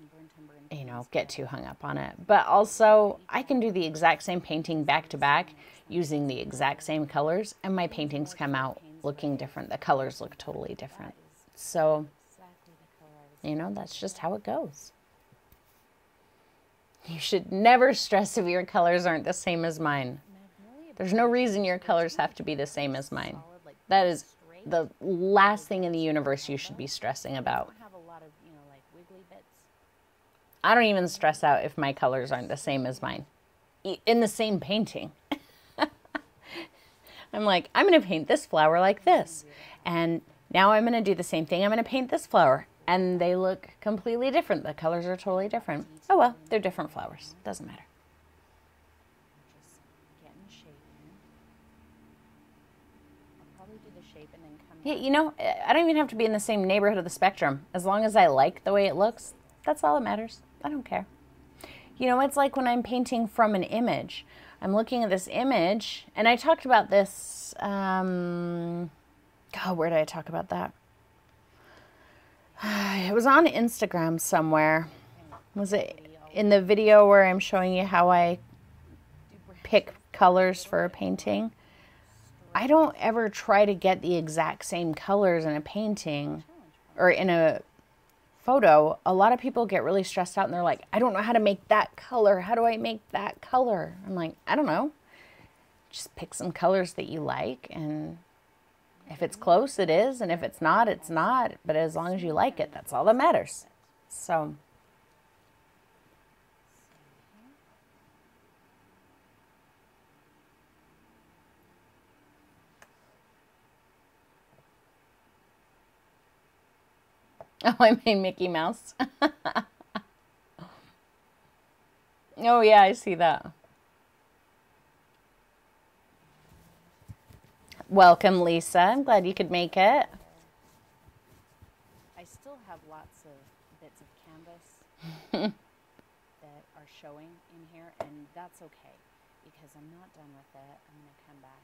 you know, get too hung up on it. But also, I can do the exact same painting back to back using the exact same colors, and my paintings come out looking different. The colors look totally different. So You know, that's just how it goes. You should never stress if your colors aren't the same as mine. There's no reason your colors have to be the same as mine. That is the last thing in the universe you should be stressing about. I don't even stress out if my colors aren't the same as mine. In the same painting. I'm like, I'm going to paint this flower like this. And now I'm going to do the same thing. I'm going to paint this flower. And they look completely different. The colors are totally different. Oh well, they're different flowers. Doesn't matter. Just getting the shape in. I'll probably do the shape and then come Yeah, you know, I don't even have to be in the same neighborhood of the spectrum. As long as I like the way it looks, that's all that matters. I don't care. You know, it's like when I'm painting from an image. I'm looking at this image, and I talked about this, God, where did I talk about that? It was on Instagram somewhere. Was it in the video where I'm showing you how I pick colors for a painting? I don't ever try to get the exact same colors in a painting or in a photo. A lot of people get really stressed out and they're like, I don't know how to make that color. How do I make that color? I'm like, I don't know. Just pick some colors that you like, and if it's close, it is, and if it's not, it's not. But as long as you like it, that's all that matters. So oh, I made Mickey Mouse. Oh, yeah, I see that. Welcome, Lisa. I'm glad you could make it. I still have lots of bits of canvas that are showing in here, and that's okay because I'm not done with it. I'm going to come back.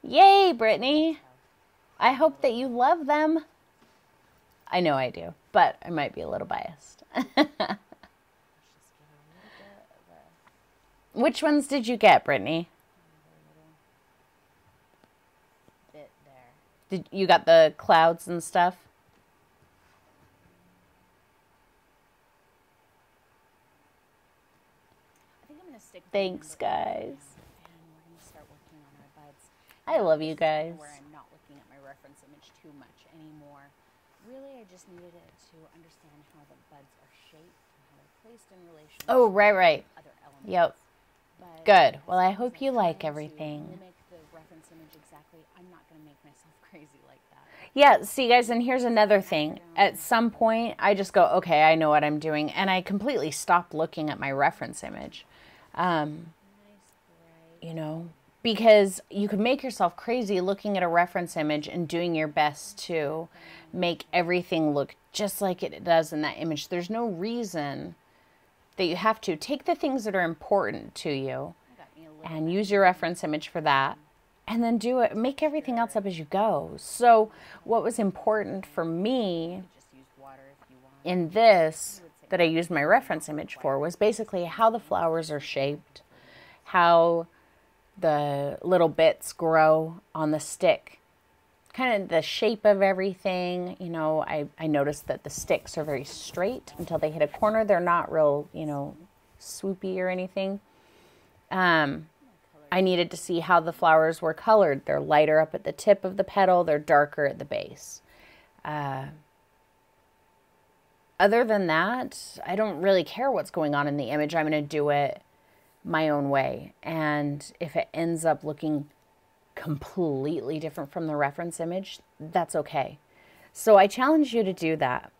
Yay, Brittany. I hope that you love them. I know I do, but I might be a little biased. Which ones did you get, Brittany? Bit there. Did you got the clouds and stuff? I think I'm going to stick. Thanks, guys. And we're going to start working on our buds. I love you guys. Where I'm not looking at my reference image too much anymore. Really, I just needed it to understand how the buds are shaped and how they're placed in relation Oh, to right. other elements. Yep. But Good. Well, I hope you like everything. Mimic the reference image exactly. I'm not going to make myself crazy like that. Yeah, see, guys, and here's another thing. At some point, I just go, okay, I know what I'm doing, and I completely stop looking at my reference image. You know, because you could make yourself crazy looking at a reference image and doing your best to make everything look just like it does in that image. There's no reason that you have to. Take the things that are important to you and use your reference image for that, and then do it. Make everything else up as you go. So what was important for me in this that I used my reference image for was basically how the flowers are shaped, how the little bits grow on the stick, kind of the shape of everything. You know, I noticed that the sticks are very straight until they hit a corner. They're not real, you know, swoopy or anything. I needed to see how the flowers were colored. They're lighter up at the tip of the petal. They're darker at the base. Other than that, I don't really care what's going on in the image. I'm going to do it my own way. And if it ends up looking completely different from the reference image, that's okay. So I challenge you to do that.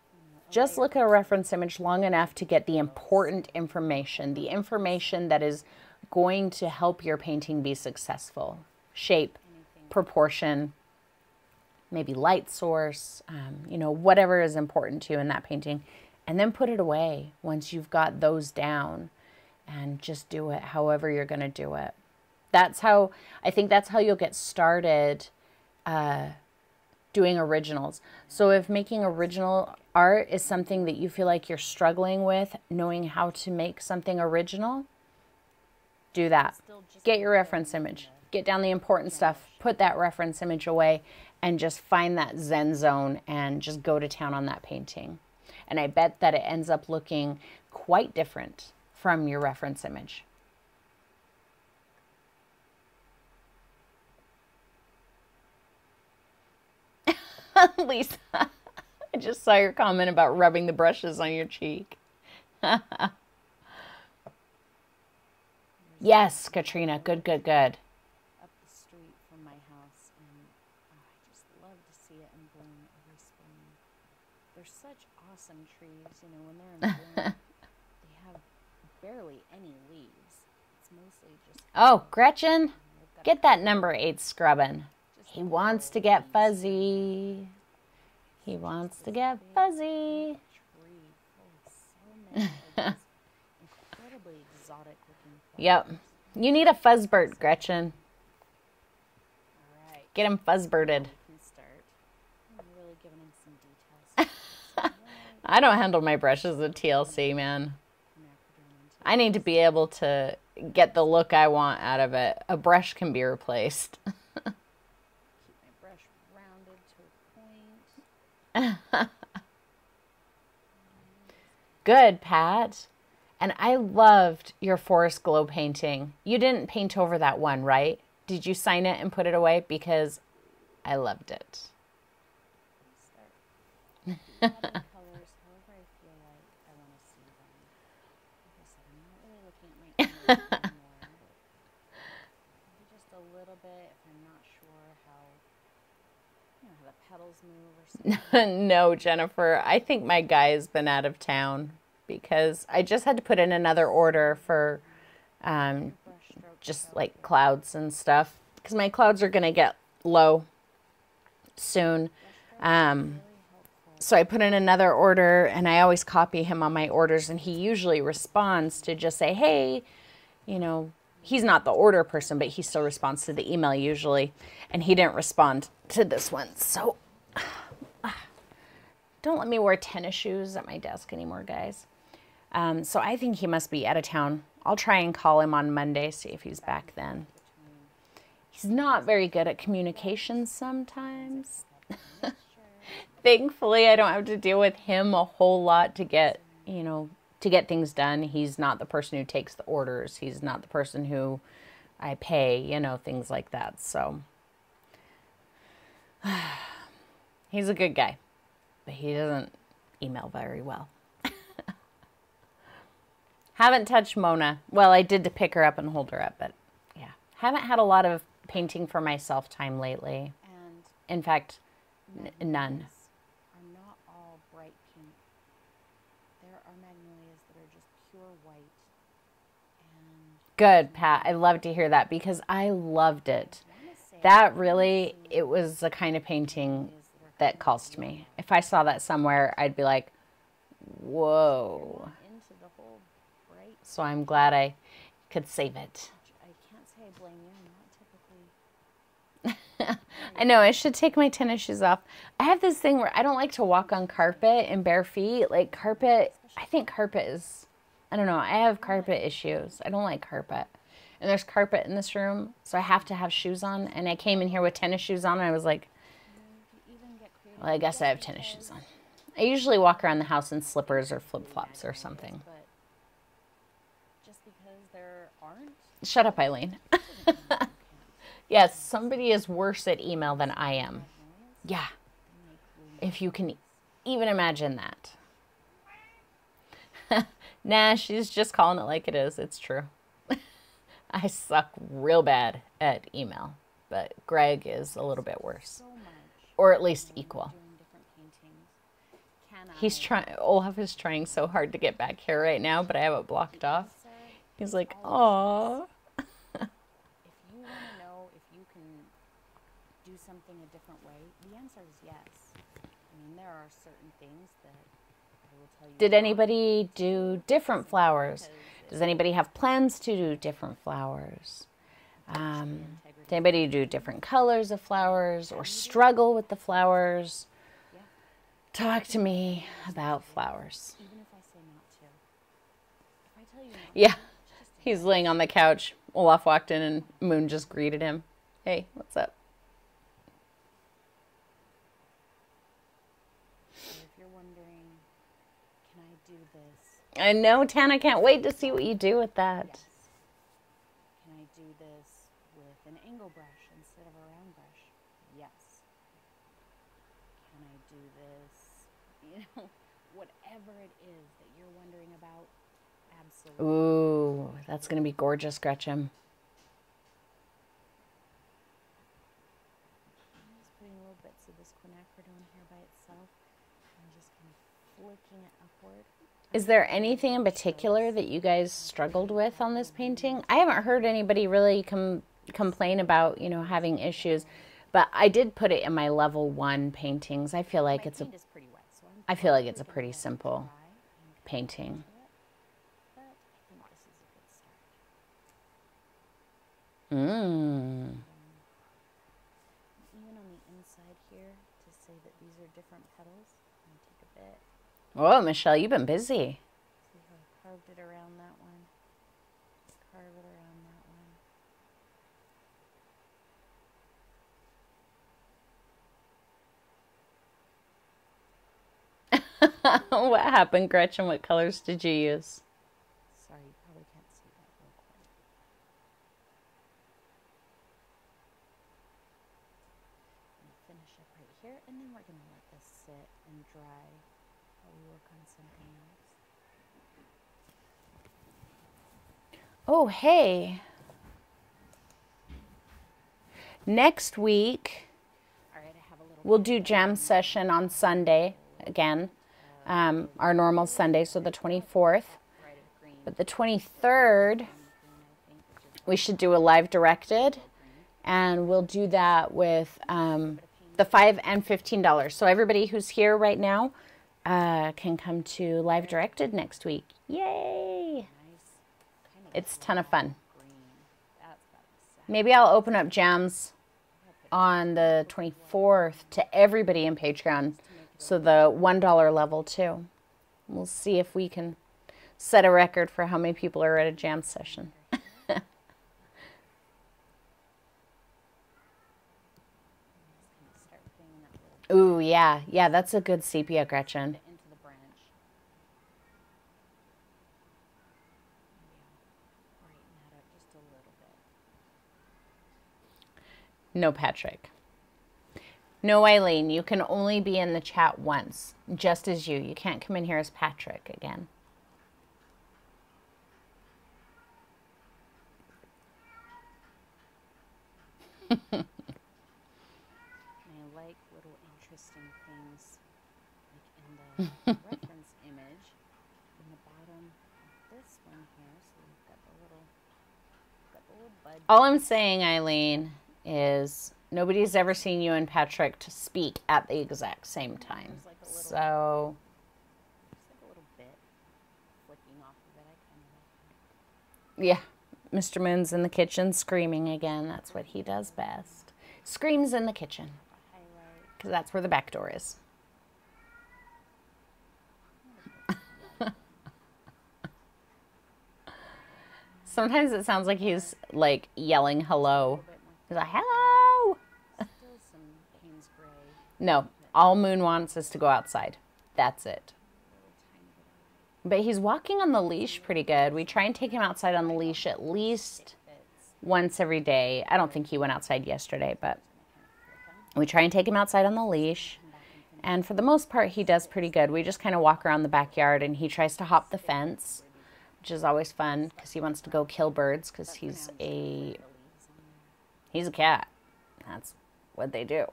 Just look at a reference image long enough to get the important information, the information that is going to help your painting be successful. Shape, proportion, maybe light source, you know, whatever is important to you in that painting. And then put it away once you've got those down, and just do it however you're going to do it. That's how, I think that's how you'll get started doing originals. So if making original art is something that you feel like you're struggling with, knowing how to make something original, do that. Get your reference image. Get down the important stuff. Put that reference image away and just find that Zen zone and just go to town on that painting. And I bet that it ends up looking quite different from your reference image. Lisa, I just saw your comment about rubbing the brushes on your cheek. Yes, Katrina. Good, good, good. Up the street from my house, and I just love to see it in bloom every spring. They're such awesome trees, you know, when they're in bloom, they have barely any leaves. It's mostly just... Oh, Gretchen, get that number 8 scrubbing. He wants to get fuzzy. He wants to get fuzzy. Tree full of so many of these incredibly exotic looking flowers. Yep. You need a fuzzbird, Gretchen. All right. Get him fuzzbirded. We can start. I'm really giving him some details. I don't handle my brushes with TLC, man. I need to be able to get the look I want out of it. A brush can be replaced. Keep my brush rounded to a point. Good, Pat. And I loved your forest glow painting. You didn't paint over that one, right? Did you sign it and put it away? Because I loved it. Start adding colors however I feel like I want to see them. Like I said, I'm not really looking at my image anymore. Maybe just a little bit if I'm not sure how, you know, how the petals move or something. No, Jennifer. I think my guy has been out of town because I just had to put in another order for just like clouds and stuff because my clouds are going to get low soon. So I put in another order, and I always copy him on my orders, and he usually responds to just say, hey, you know, he's not the order person, but he still responds to the email usually, and he didn't respond to this one. So don't let me wear tennis shoes at my desk anymore, guys. So I think he must be out of town. I'll try and call him on Monday, see if he's back then. He's not very good at communication sometimes. Thankfully, I don't have to deal with him a whole lot to get, you know, to get things done. He's not the person who takes the orders. He's not the person who I pay, you know, things like that. So he's a good guy, but he doesn't email very well. Haven't touched Mona. Well, I did to pick her up and hold her up, but yeah. Haven't had a lot of painting for myself time lately. And in fact, none. Are not all bright pink. There are magnolias that are just pure white. And Good, Pat. I love to hear that because I loved it. That really, it was the kind of painting that calls to me. If I saw that somewhere, I'd be like, whoa. into the whole bright. So I'm glad I could save it. I can't say I blame you. I'm not typically. I know, I should take my tennis shoes off. I have this thing where I don't like to walk on carpet in bare feet. Like carpet, I think carpet is, I don't know, I have carpet issues. I don't like carpet. And there's carpet in this room, so I have to have shoes on. And I came in here with tennis shoes on, and I was like, well, I guess I have tennis shoes on. I usually walk around the house in slippers or flip-flops or something. But just because there aren't. Shut up, Eileen. Yes, somebody is worse at email than I am. Yeah, if you can even imagine that. Nah, she's just calling it like it is. It's true. I suck real bad at email, but Greg is a little bit worse. Or at least equal. He's trying. Olaf is trying so hard to get back here right now, but I have it blocked off. He's like, "Aw." If you want to know if you can do something a different way, the answer is yes. I mean, there are certain things that I will tell you. Did anybody do different flowers? Does anybody have plans to do different flowers? Did anybody do different colors of flowers or struggle with the flowers? Talk to me about flowers. Even if I say not to. If I tell you not to, yeah, he's laying on the couch. Olaf walked in and Moon just greeted him. Hey, what's up? So if you're wondering do this? I know, Tan. I can't wait to see what you do with that. Yes. Can I do this with an angle brush instead of a round brush? Yes. Can I do this, you know, whatever it is that you're wondering about? Absolutely. Ooh, that's going to be gorgeous, Gretchen. I'm just putting little bits of this quinacridone here by itself and just kind of flicking it upward. Is there anything in particular that you guys struggled with on this painting? I haven't heard anybody really complain about, you know, having issues, but I did put it in my level 1 paintings. I feel like it's a pretty simple painting. But I think this is a good start. Even on the inside here, to say that these are different petals, I'm going to take a bit. Oh, Michelle, you've been busy. See how I carved it around that one? Carve it around that one. What happened, Gretchen? What colors did you use? Sorry, you probably can't see that real quick. Finish up right here, and then we're going to let this sit and dry while we work on something else. Oh, hey. Next week, All right, I have a little we'll do JAMSS Session on Sunday again. Our normal Sunday, so the 24th. bright of green, But the 23rd, I think, which is we should do a live directed. And we'll do that with the $5 and $15. So everybody who's here right now can come to live directed next week. Yay! nice. Kind of It's a ton of fun. green. That's about exact. Maybe I'll open up JAMSS on the 24th to everybody in Patreon. So the $1 level too. We'll see if we can set a record for how many people are at a JAMSS session. Start bringing that little Ooh, yeah. Yeah, that's a good sepia, Gretchen. bit into the branch. Maybe I'll brighten that up just a little bit. No, Patrick. No, Eileen, you can only be in the chat once, just as you. You can't come in here as Patrick again. And I like little interesting things, like in the reference image, in the bottom of this one here. So we've got the little bud. All I'm saying, Eileen, is nobody's ever seen you and Patrick to speak at the exact same time. There's like a little, So, just like a little bit flicking off of it. I kind of like that. yeah. Mr. Moon's in the kitchen screaming again. That's what he does best. Screams in the kitchen. Highlight. Because that's where the back door is. Sometimes it sounds like he's like yelling hello. He's like, hello! Still some Payne's Gray. No, all Moon wants is to go outside. That's it. Little tiny bit of But he's walking on the leash pretty good. We try and take him outside on the leash at least bits. once every day. I don't think he went outside yesterday, but Kind of flick 'em. we try and take him outside on the leash. And for the most part, he does pretty good. We just kind of walk around the backyard and he tries to hop the fence, which is always fun because he wants to go kill birds because he's a cat. That's what they do.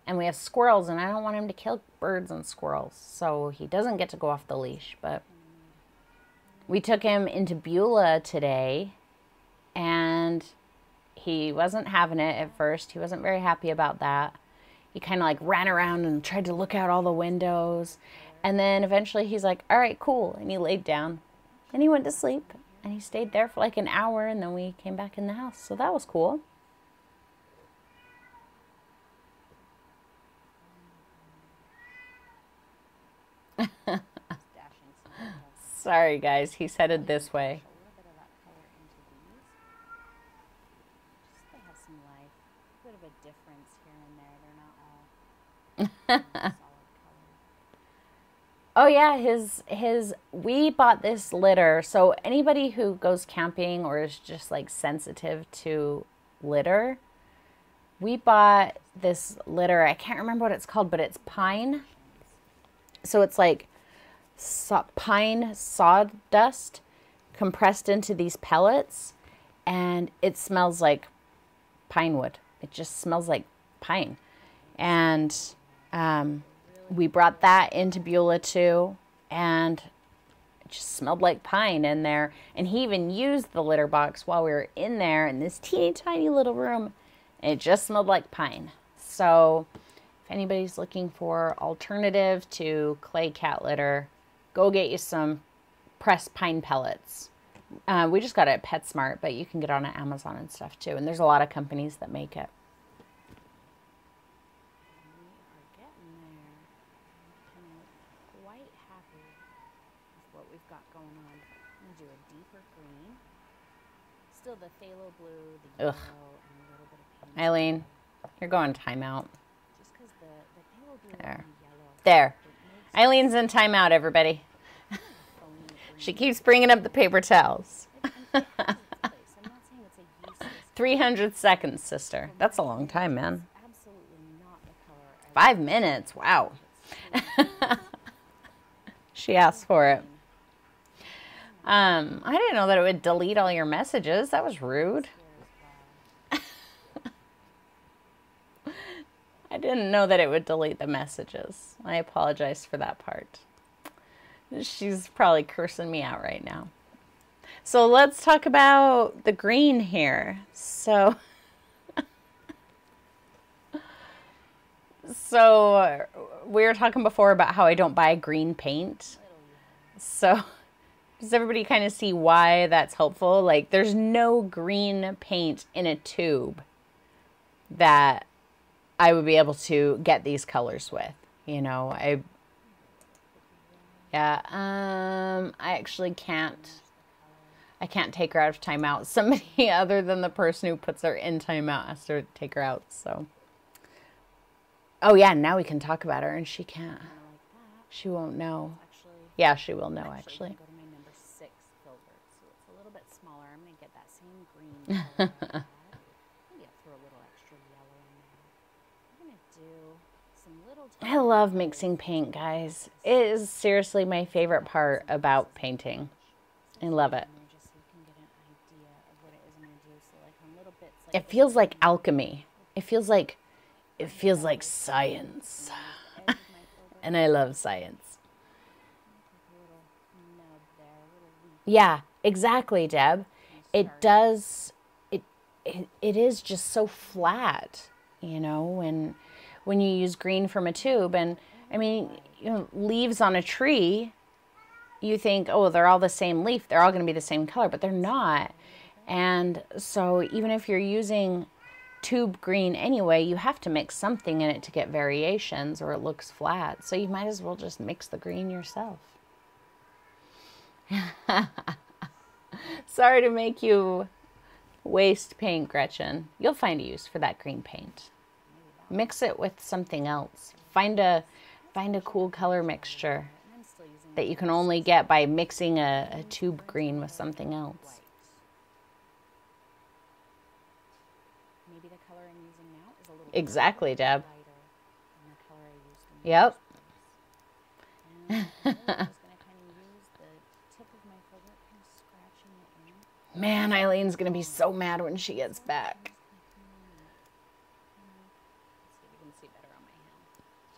And we have squirrels, and I don't want him to kill birds and squirrels, so he doesn't get to go off the leash. But we took him into Beulah today, and he wasn't having it at first. He wasn't very happy about that. He kind of like ran around and tried to look out all the windows. And then eventually he's like, all right, cool. And he laid down, and he went to sleep. And he stayed there for like an hour, and then we came back in the house. So that was cool. Just dashing some details. Sorry, guys. He's headed this way. A little bit of that color into these. Just they have some life. A bit of a difference here and there. They're not all solid color. Oh yeah, we bought this litter. So anybody who goes camping or is just like sensitive to litter, we bought this litter. I can't remember what it's called, but it's pine. So it's like pine sawdust compressed into these pellets, and it smells like pine wood. It just smells like pine. And we brought that into Beulah too, and it just smelled like pine in there. And he even used the litter box while we were in there in this teeny tiny little room, and it just smelled like pine. So if anybody's looking for alternative to clay cat litter, go get you some pressed pine pellets. We just got it at PetSmart, but you can get it on Amazon and stuff too. And there's a lot of companies that make it. We are getting there. I'm quite happy with what we've got going on. I'm going to do a deeper green. Still the phthalo blue, the yellow, and a little bit of pink. Eileen, you're going timeout. Just because the phthalo blue There. and the yellow. There. Eileen in timeout, everybody. She keeps bringing up the paper towels. 300 seconds, sister. That's a long time, man. Absolutely not the color. 5 minutes. Wow. She asked for it. I didn't know that it would delete all your messages. That was rude. I didn't know that it would delete the messages. I apologize for that part. She's probably cursing me out right now. So let's talk about the green here. So we were talking before about how I don't buy green paint. So does everybody kind of see why that's helpful? Like, there's no green paint in a tube that I would be able to get these colors with. You know, I actually can't. I can't take her out of timeout. Somebody other than the person who puts her in timeout has to take her out. So, oh yeah, now we can talk about her, and she can't. She won't know. Yeah, she will know actually. Go to my number 6 filbert, so it's a little bit smaller. I'm gonna get that same green color I had. Maybe I'll throw a little extra yellow in there. I'm gonna do some little. I love mixing paint, guys. It is seriously my favorite part about painting. I love it. It feels like alchemy. It feels like science. And I love science. Yeah, exactly, Deb. It does, it is just so flat, you know, when you use green from a tube. And I mean, you know, leaves on a tree, you think, oh, they're all the same leaf. They're all going to be the same color, but they're not. And so even if you're using tube green anyway, you have to mix something in it to get variations or it looks flat. So you might as well just mix the green yourself. Sorry to make you waste paint, Gretchen. You'll find a use for that green paint. Mix it with something else. Find a cool color mixture that you can only get by mixing a tube green with something else. Maybe the color I'm using now is a little Exactly, Deb. lighter than the color I used in the Yep. And I'm just going to kind of use the tip of my filbert, kind of scratching it in. Man, Eileen's going to be so mad when she gets back. Let's see if you can see better on my hand.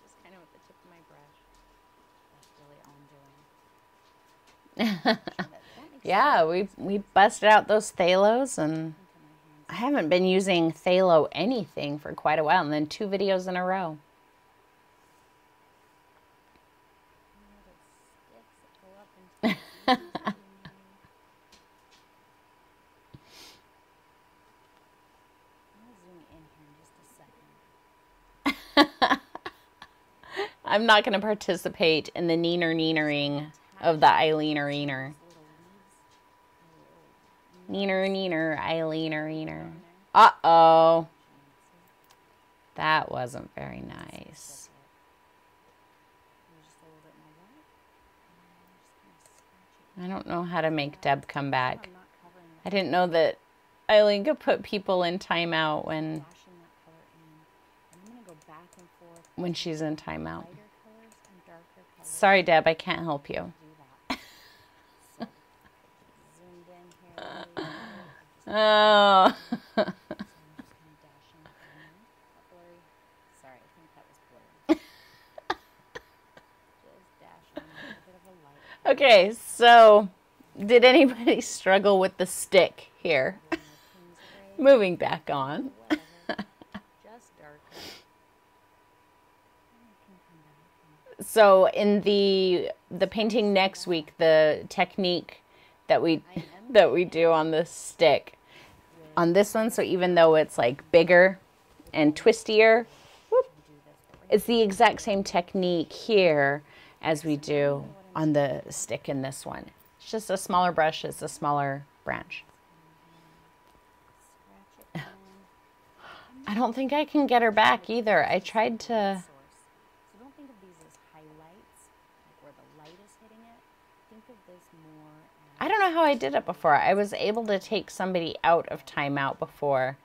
Just kind of with the tip of my brush. That's really all I'm doing. Yeah, we busted out those phthalos, and I haven't been using phthalo anything for quite a while, and then 2 videos in a row. I'm not going to participate in the neener-neenering of the Eileen-er-eener. Neener, Eileen-er-eener. Uh-oh. That wasn't very nice. I don't know how to make Deb come back. I'm not covering the I didn't know that Eileen could put people in timeout when dashing that color in. And I'm going to go back and forth she's in timeout. lighter colors and darker colors. Sorry, Deb, I can't help you. Do that. So, zoomed in here a little bit. Oh. So I'm just kind of dashing it in there. That blurry. Sorry, I think that was blurry. Just dashing a little bit of a light. Okay, so did anybody struggle with the stick here? Moving back on. Whatever. Just darker. And it can come back. So in the painting next week, the technique that we do on the stick, on this one, so even though it's like bigger and twistier, whoop, it's the exact same technique here as we do on the stick in this one. It's just a smaller brush, it's a smaller branch. Scratch it in. I don't think I can get her back either. I tried to... Source. So don't think of these as highlights, like where the light is hitting it. Think of this more as I don't know how I did it before. I was able to take somebody out of timeout before.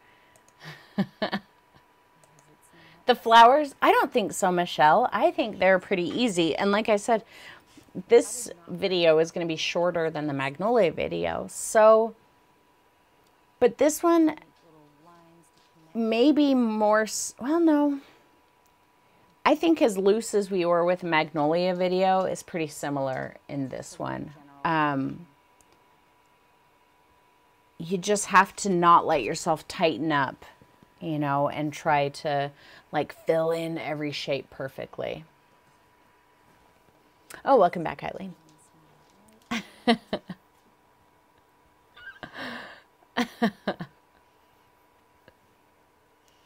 The flowers, I don't think so, Michelle. I think they're pretty easy. And like I said, this video is going to be shorter than the Magnolia video. So, but this one little lines to connect. maybe more, well, no. I think as loose as we were with Magnolia video is pretty similar in this one. You just have to not let yourself tighten up, you know, and try to like fill in every shape perfectly. Oh, welcome back, Eileen.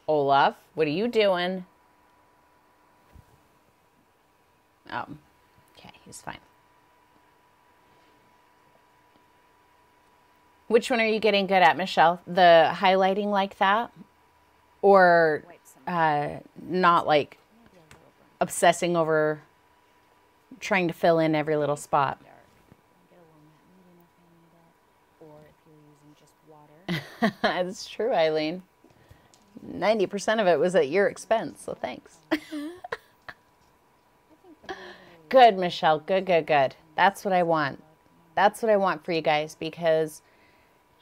Olaf, what are you doing? Oh, okay, he's fine. Which one are you getting good at, Michelle? The highlighting like that? Or not like obsessing over trying to fill in every little spot? Dark. Get a little matte medium if I need it. Or if you're using just water. That's true, Eileen. 90% of it was at your expense, so thanks. Good, Michelle. Good, good, good. That's what I want. That's what I want for you guys, because,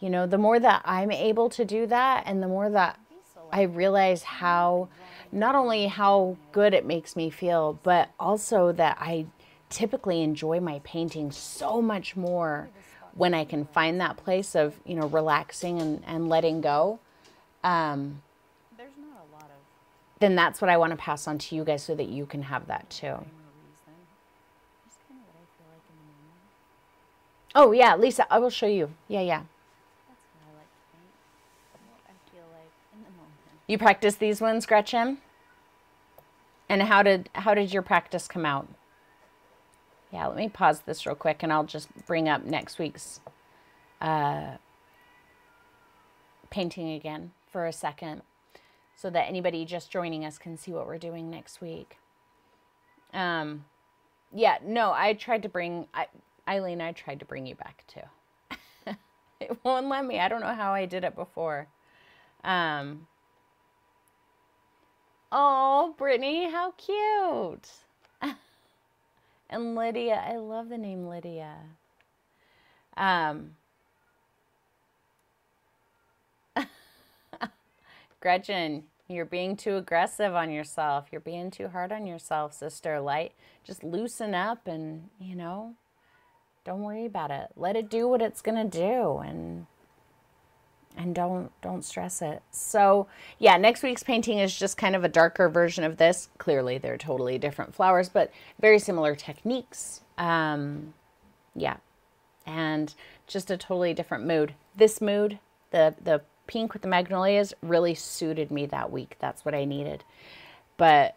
you know, the more that I'm able to do that and the more that I realize how, not only how good it makes me feel, but also that I typically enjoy my painting so much more when I can find that place of, you know, relaxing and letting go. There's not a lot of Then that's what I want to pass on to you guys so that you can have that too. rhyme or reason. Just kind of what I feel like in the moment. Oh yeah, Lisa, I will show you. Yeah, yeah. That's how I like to paint. What I feel like in the moment. You practice these ones, Gretchen? And how did your practice come out? Yeah, let me pause this real quick and I'll just bring up next week's painting again for a second so that anybody just joining us can see what we're doing next week. Yeah, no, I tried to bring, Eileen, I tried to bring you back too. It won't let me. I don't know how I did it before. Oh, Brittany, how cute. And Lydia, I love the name Lydia. Gretchen, you're being too aggressive on yourself. You're being too hard on yourself, sister. Just loosen up and, you know, don't worry about it. Let it do what it's going to do and don't stress it. So, yeah, next week's painting is just kind of a darker version of this. Clearly, they're totally different flowers, but very similar techniques. Yeah, and just a totally different mood. This mood, the pink with the magnolias, really suited me that week. That's what I needed. But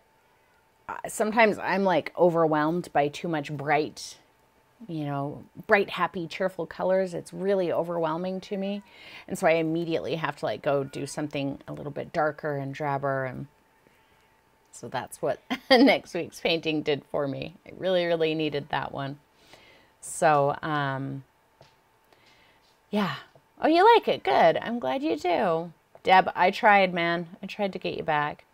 sometimes I'm like overwhelmed by too much bright, you know, bright, happy, cheerful colors. It's really overwhelming to me. And so I immediately have to like go do something a little bit darker and drabber. And so that's what next week's painting did for me. I really, really needed that one. So, yeah. Oh, you like it? Good. I'm glad you do. Deb, I tried, man. I tried to get you back.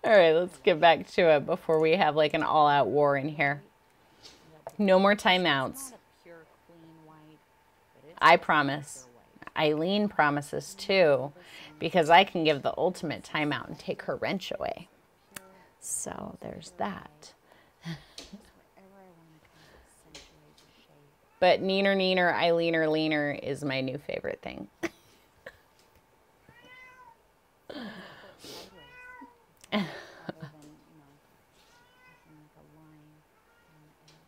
All right, let's get back to it before we have like an all-out war in here. No more timeouts. I promise. Eileen promises too, because I can give the ultimate timeout and take her wrench away. So there's that. But neener, neener, Eileener, leaner is my new favorite thing.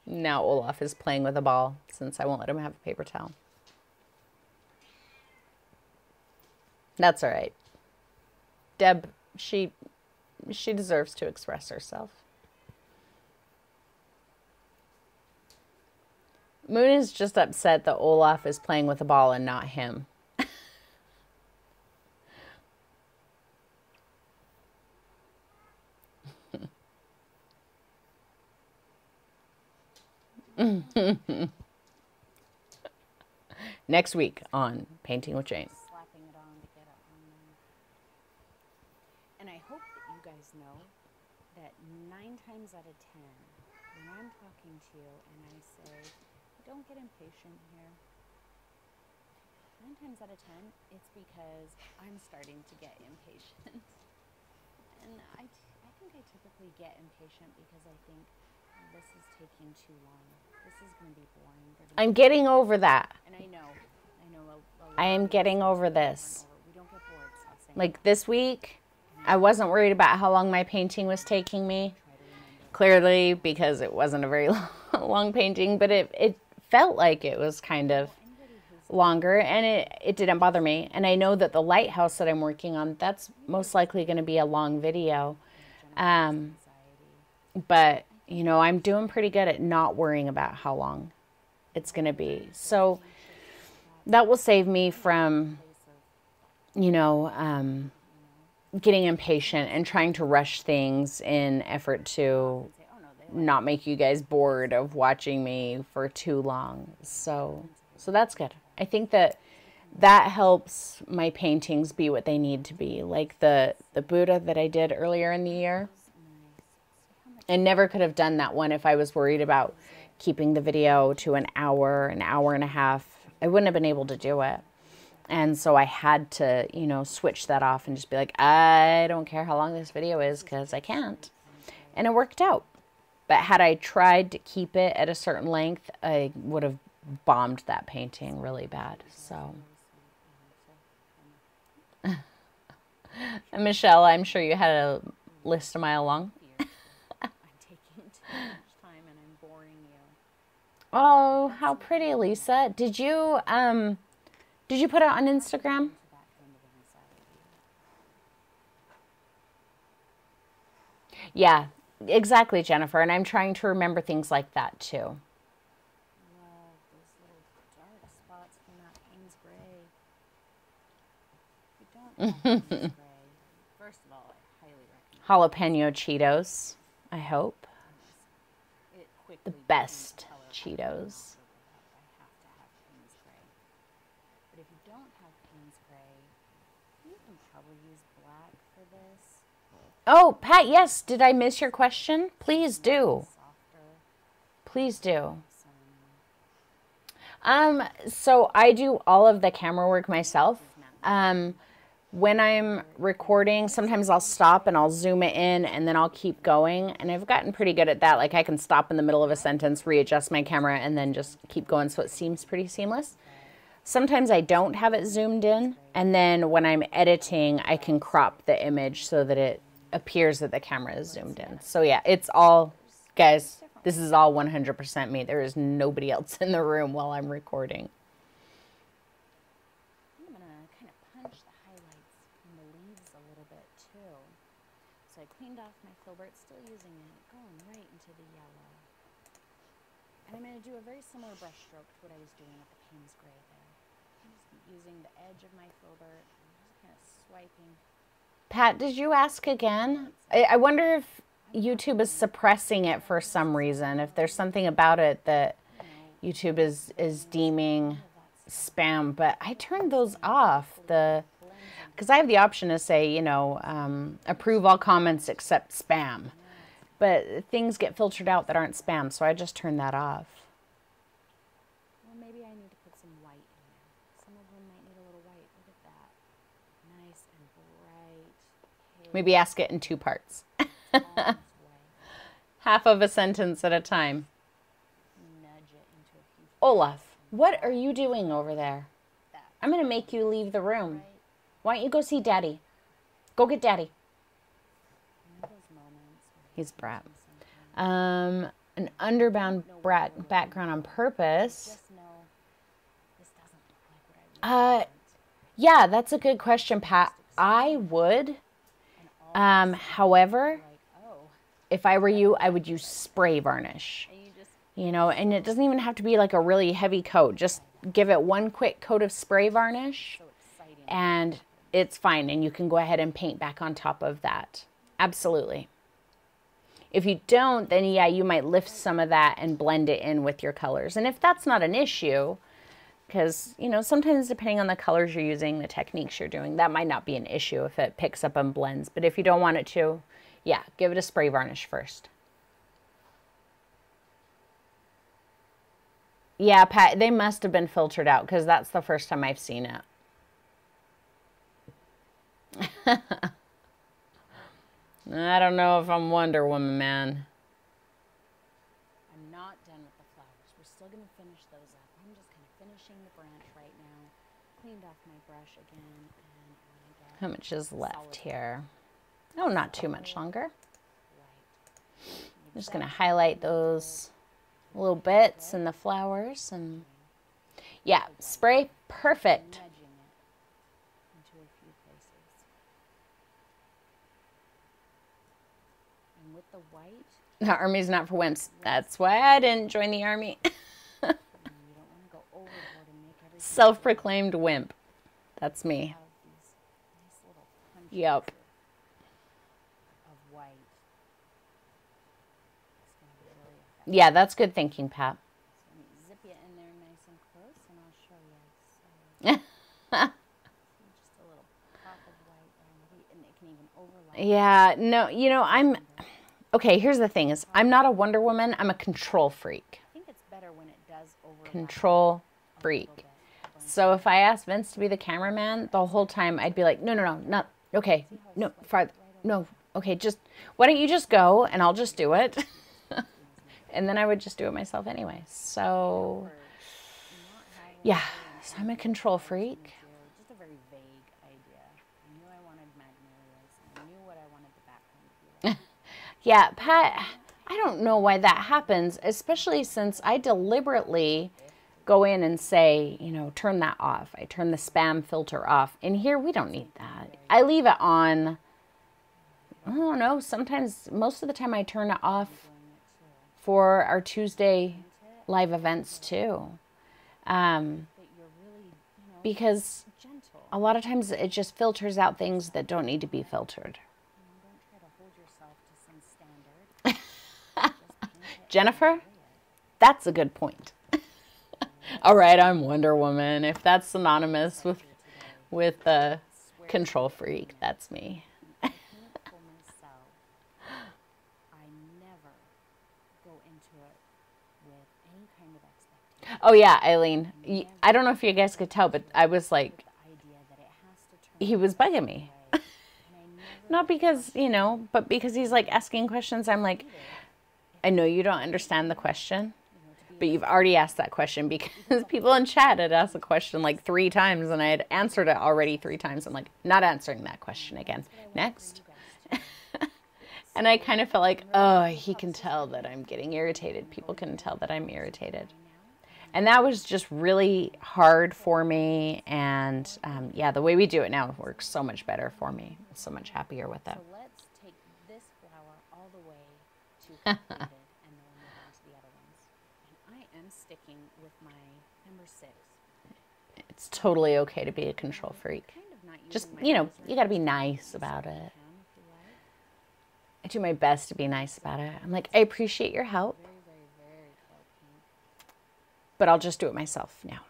Now Olaf is playing with a ball since I won't let him have a paper towel. That's all right. Deb, she deserves to express herself. Moon is just upset that Olaf is playing with a ball and not him. Next week on Painting with Jane. Slapping it on to get it on there. And I hope that you guys know that 9 times out of 10, when I'm talking to you and I say, don't get impatient here, 9 times out of 10, it's because I'm starting to get impatient. And I think I typically get impatient because I think this is taking too long. This is going to be boring. I'm getting over that. And I know. I am getting over this. We don't get bored. Stop saying Like this week, I wasn't worried about how long my painting was taking me. Clearly, because it wasn't a very long painting, but it felt like it was kind of longer, and it didn't bother me. And I know that the lighthouse that I'm working on, that's most likely going to be a long video. But, you know, I'm doing pretty good at not worrying about how long it's going to be. So that will save me from, you know, getting impatient and trying to rush things in effort to not make you guys bored of watching me for too long. So that's good. I think that helps my paintings be what they need to be. Like the Buddha that I did earlier in the year. I never could have done that one if I was worried about keeping the video to an hour and a half. I wouldn't have been able to do it. And so I had to, you know, switch that off and just be like, I don't care how long this video is because I can't. And it worked out. But had I tried to keep it at a certain length, I would have bombed that painting really bad. So, and Michelle, I'm sure you had a list a mile long. I'm taking too much time and I'm boring you. Oh, how pretty, Lisa. Did you put it on Instagram? Yeah, exactly, Jennifer. And I'm trying to remember things like that too. Love those little dark spots from that Payne's Gray. If you don't have Payne's Gray, first of all, I highly recommend Jalapeno Cheetos, I hope. it. Quickly The becomes best color. Cheetos. I have to have Payne's Gray. But if you don't have Payne's Gray, you can probably use black for this. Oh, Pat, yes. Did I miss your question? Please do. Softer. Please do. Some So I do all of the camera work myself. When I'm recording, sometimes I'll stop and I'll zoom it in and then I'll keep going. And I've gotten pretty good at that. Like I can stop in the middle of a sentence, readjust my camera, and then just keep going so it seems pretty seamless. Sometimes I don't have it zoomed in. And then when I'm editing, I can crop the image so that it appears that the camera is zoomed in. So yeah, it's all, guys, this is all 100% me. There is nobody else in the room while I'm recording. I'm going to kind of punch the highlights in the leaves a little bit too. So I cleaned off my filbert, still using it, going right into the yellow. And I'm going to do a very similar brush stroke to what I was doing with the Payne's Gray there. I'm just using the edge of my filbert and just kind of swiping. Pat, did you ask again? I wonder YouTube is suppressing it for some reason. If there's something about it that YouTube is deeming spam, but I turned those off. Because I have the option to say, you know, approve all comments except spam. But things get filtered out that aren't spam, so I just turned that off. Well, maybe I need to put some white in there. Some of them might need a little white. Look at that. Nice and bright. Maybe ask it in 2 parts. Half of a sentence at a time. Nudge it into a few. Olaf, what are you doing over there? I'm going to make you leave the room. Why don't you go see Daddy? Go get Daddy. He's brat. An underbound brat background on purpose. Yeah, that's a good question, Pat. I would. However, if I were you, I would use spray varnish. You know, and it doesn't even have to be like a really heavy coat. Just give it one quick coat of spray varnish and it's fine. And you can go ahead and paint back on top of that. Absolutely. If you don't, then yeah, you might lift some of that and blend it in with your colors. And if that's not an issue, because, you know, sometimes depending on the colors you're using, the techniques you're doing, that might not be an issue if it picks up and blends. But if you don't want it to, yeah, give it a spray varnish first. Yeah, Pat, they must have been filtered out because that's the first time I've seen it. I don't know if I'm Wonder Woman, man. I'm not done with the flowers. We're still going to finish those up. I'm just kind of finishing the branch right now. Cleaned off my brush again. And how much is left here? Oh, not too much longer. I'm just going to highlight those little bits and the flowers. And yeah, spray, perfect. With the white, the army's not for wimps. That's why I didn't join the army. Self-proclaimed wimp. That's me. Yep. Yeah, that's good thinking, Pat. So zip it in there nice and close, and I'll show you. So, just a little pop of white there, and it can even overlap. Yeah, no, you know, okay, here's the thing is, I'm not a Wonder Woman, I'm a control freak. I think it's better when it does overlap. Control freak. So if I asked Vince to be the cameraman, the whole time I'd be like, no, not, okay, no, farther, no, okay, just, why don't you just go and I'll just do it. And then I would just do it myself anyway. So, yeah, so I'm a control freak. Just a very vague idea. I knew I wanted magnolias, and I knew what I wanted the background to be like. Yeah, Pat, I don't know why that happens, especially since I deliberately go in and say, you know, turn that off. I turn the spam filter off. In here, we don't need that. I leave it on. I don't know, sometimes, most of the time I turn it off for our Tuesday live events too. Because a lot of times it just filters out things that don't need to be filtered. Jennifer, that's a good point. All right, I'm Wonder Woman. If that's synonymous with the control freak, that's me. Oh yeah, Eileen. I don't know if you guys could tell, but I was like, he was bugging me. Not because, you know, but because he's like asking questions. I'm like, I know you don't understand the question, but you've already asked that question because people in chat had asked the question like 3 times and I had answered it already 3 times. I'm like, not answering that question again. Next. And I kind of felt like, oh, he can tell that I'm getting irritated. People can tell that I'm irritated. And that was just really hard for me. And yeah, the way we do it now works so much better for me. I'm so much happier with it. So let's take this flower all the way to completed and then we'll move on to the other ones. And I am sticking with my number 6. It's totally okay to be a control freak. Just, you know, you got to be nice about it. I do my best to be nice about it. I'm like, I appreciate your help, Very, very, very pale pink. but I'll just do it myself now.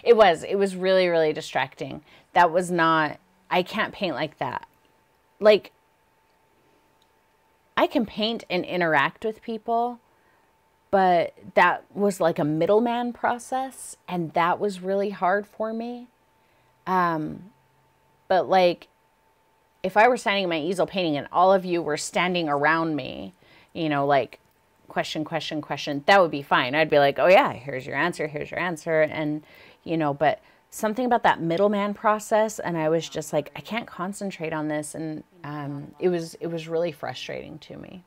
It was really, really distracting. That was not, I can't paint like that. Like, I can paint and interact with people, but that was like a middleman process, and that was really hard for me. But like, if I were standing at my easel painting and all of you were standing around me, you know, like question, question, question, that would be fine. I'd be like, oh yeah, here's your answer, here's your answer. And, you know, but something about that middleman process, and I was just like, I can't concentrate on this. And it was really frustrating to me.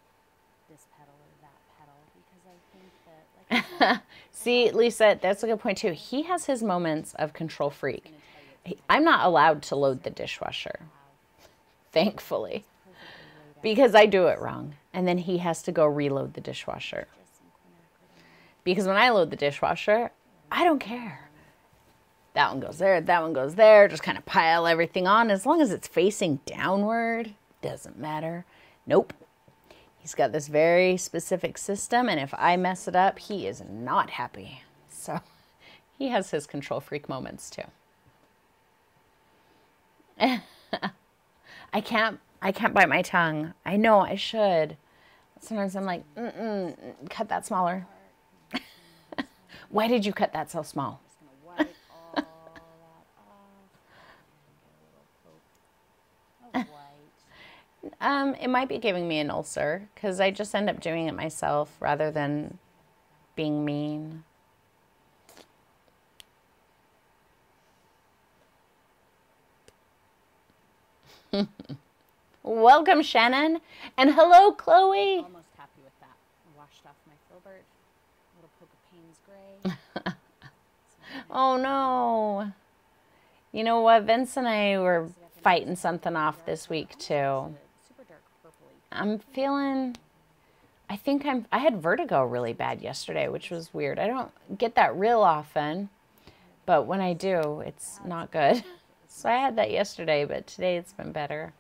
This petal or that petal, because I think that, like, See, Lisa, that's a good point too. He has his moments of control freak. I'm not allowed to load the dishwasher, thankfully, because I do it wrong. And then he has to go reload the dishwasher. Because when I load the dishwasher, I don't care. That one goes there, that one goes there, just kind of pile everything on. As long as it's facing downward, doesn't matter. Nope. He's got this very specific system, and if I mess it up, he is not happy. So he has his control freak moments too. I can't bite my tongue. I know I should. Sometimes I'm like, cut that smaller. Why did you cut that so small? I'm just going to wipe all that off and get a little poke of white. It might be giving me an ulcer because I just end up doing it myself rather than being mean. Welcome, Shannon. And hello, Chloe. Almost happy with that. Washed off my filbert. A little poke of Payne's Gray. Oh, no. You know what? Vince and I were fighting something off this week, too. Super dark purpley. I'm feeling... I had vertigo really bad yesterday, which was weird. I don't get that real often, but when I do, it's not good. So I had that yesterday, but today it's been better.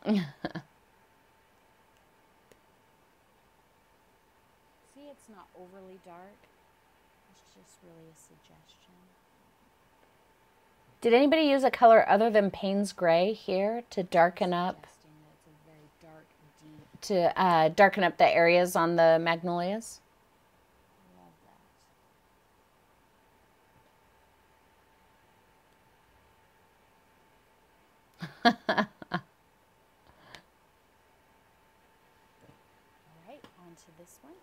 See, it's not overly dark. It's just really a suggestion. Did anybody use a color other than Payne's Gray here to darken up? Suggesting that it's a very dark, deep. To darken up the areas on the magnolias? Love that. All right, on to this one.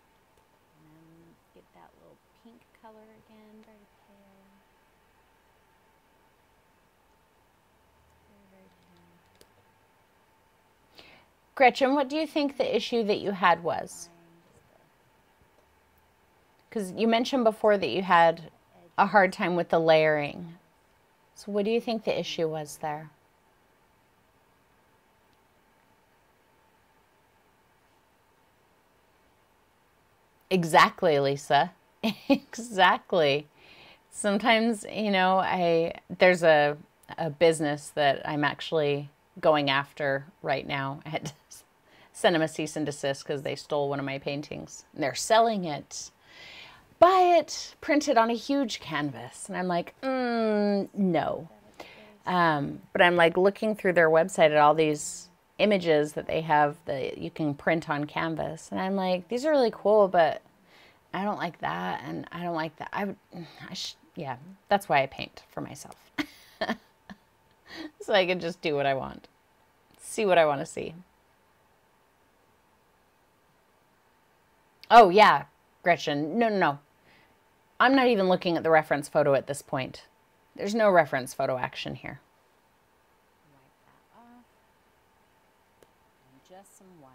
And get that little pink color again, very pale. Very, very pale. Gretchen, what do you think the issue that you had was? Because you mentioned before that you had a hard time with the layering. So what do you think the issue was there? Exactly, Lisa. Exactly. Sometimes, you know, there's a business that I'm actually going after right now. I had to send them a cease and desist because they stole one of my paintings. And they're selling it. Buy it, print it on a huge canvas. And I'm like, no. But I'm like looking through their website at all these images that they have that you can print on canvas. And I'm like, these are really cool, but I don't like that. And I don't like that. Yeah, that's why I paint for myself. So I can just do what I want. See what I want to see. Oh, yeah, Gretchen. No. I'm not even looking at the reference photo at this point. There's no reference photo action here. Wipe that off. And just some white.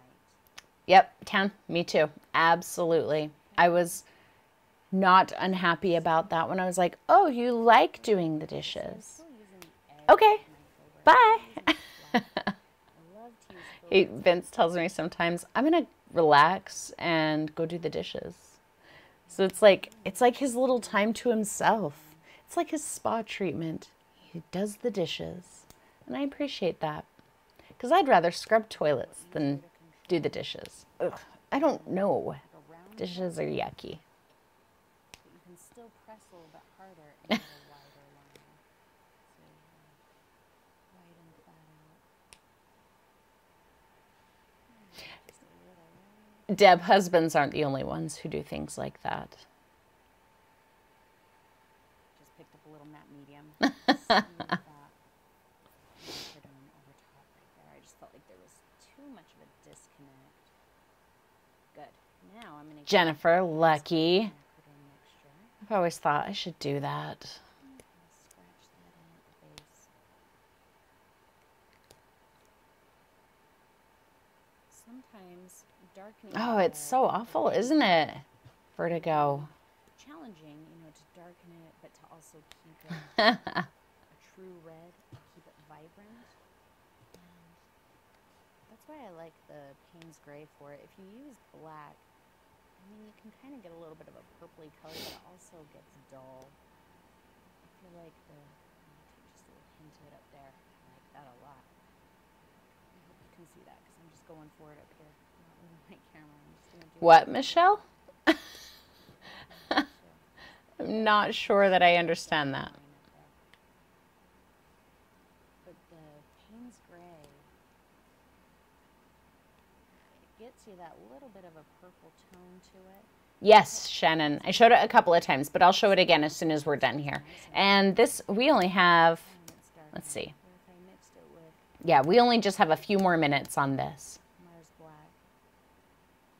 Yep, Tan, me too. Absolutely. I was not unhappy about that when I was like, oh, you like doing the dishes. Okay, bye. Vince tells me sometimes, I'm going to relax and go do the dishes. So it's like his little time to himself. It's like his spa treatment. He does the dishes, And I appreciate that. Because I'd rather scrub toilets than do the dishes. Ugh, I don't know. Dishes are yucky. But you can still press a little bit harder and get a wider line. So widen that out. Just a little. Deb, husbands aren't the only ones who do things like that. Just picked up a little matte medium. Over top right there. I just felt like there was too much of a disconnect. Good. Now I'm going to Jennifer, lucky. mixture. I've always thought I should do that. Scratch that in at the base. Sometimes darkening. Oh, it's so awful, isn't it? Vertigo. Challenging, to darken it, but to also keep it a true red, keep it vibrant. And that's why I like the Payne's Gray for it. If you use black, you can kind of get a little bit of a purpley color, but it also gets dull. I feel like just a little hint of it up there. I like that a lot. I hope you can see that because I'm just going for it up here. Not moving my camera. I'm just going to do What, Michelle? I'm not sure that I understand that. But the Payne's Gray, it gets you that little bit of a purple tone to it. Yes, Shannon. I showed it a couple of times, but I'll show it again as soon as we're done here. And this, we only have, let's see. If I mixed it with Yeah, we only just have a few more minutes on this. Mars Black,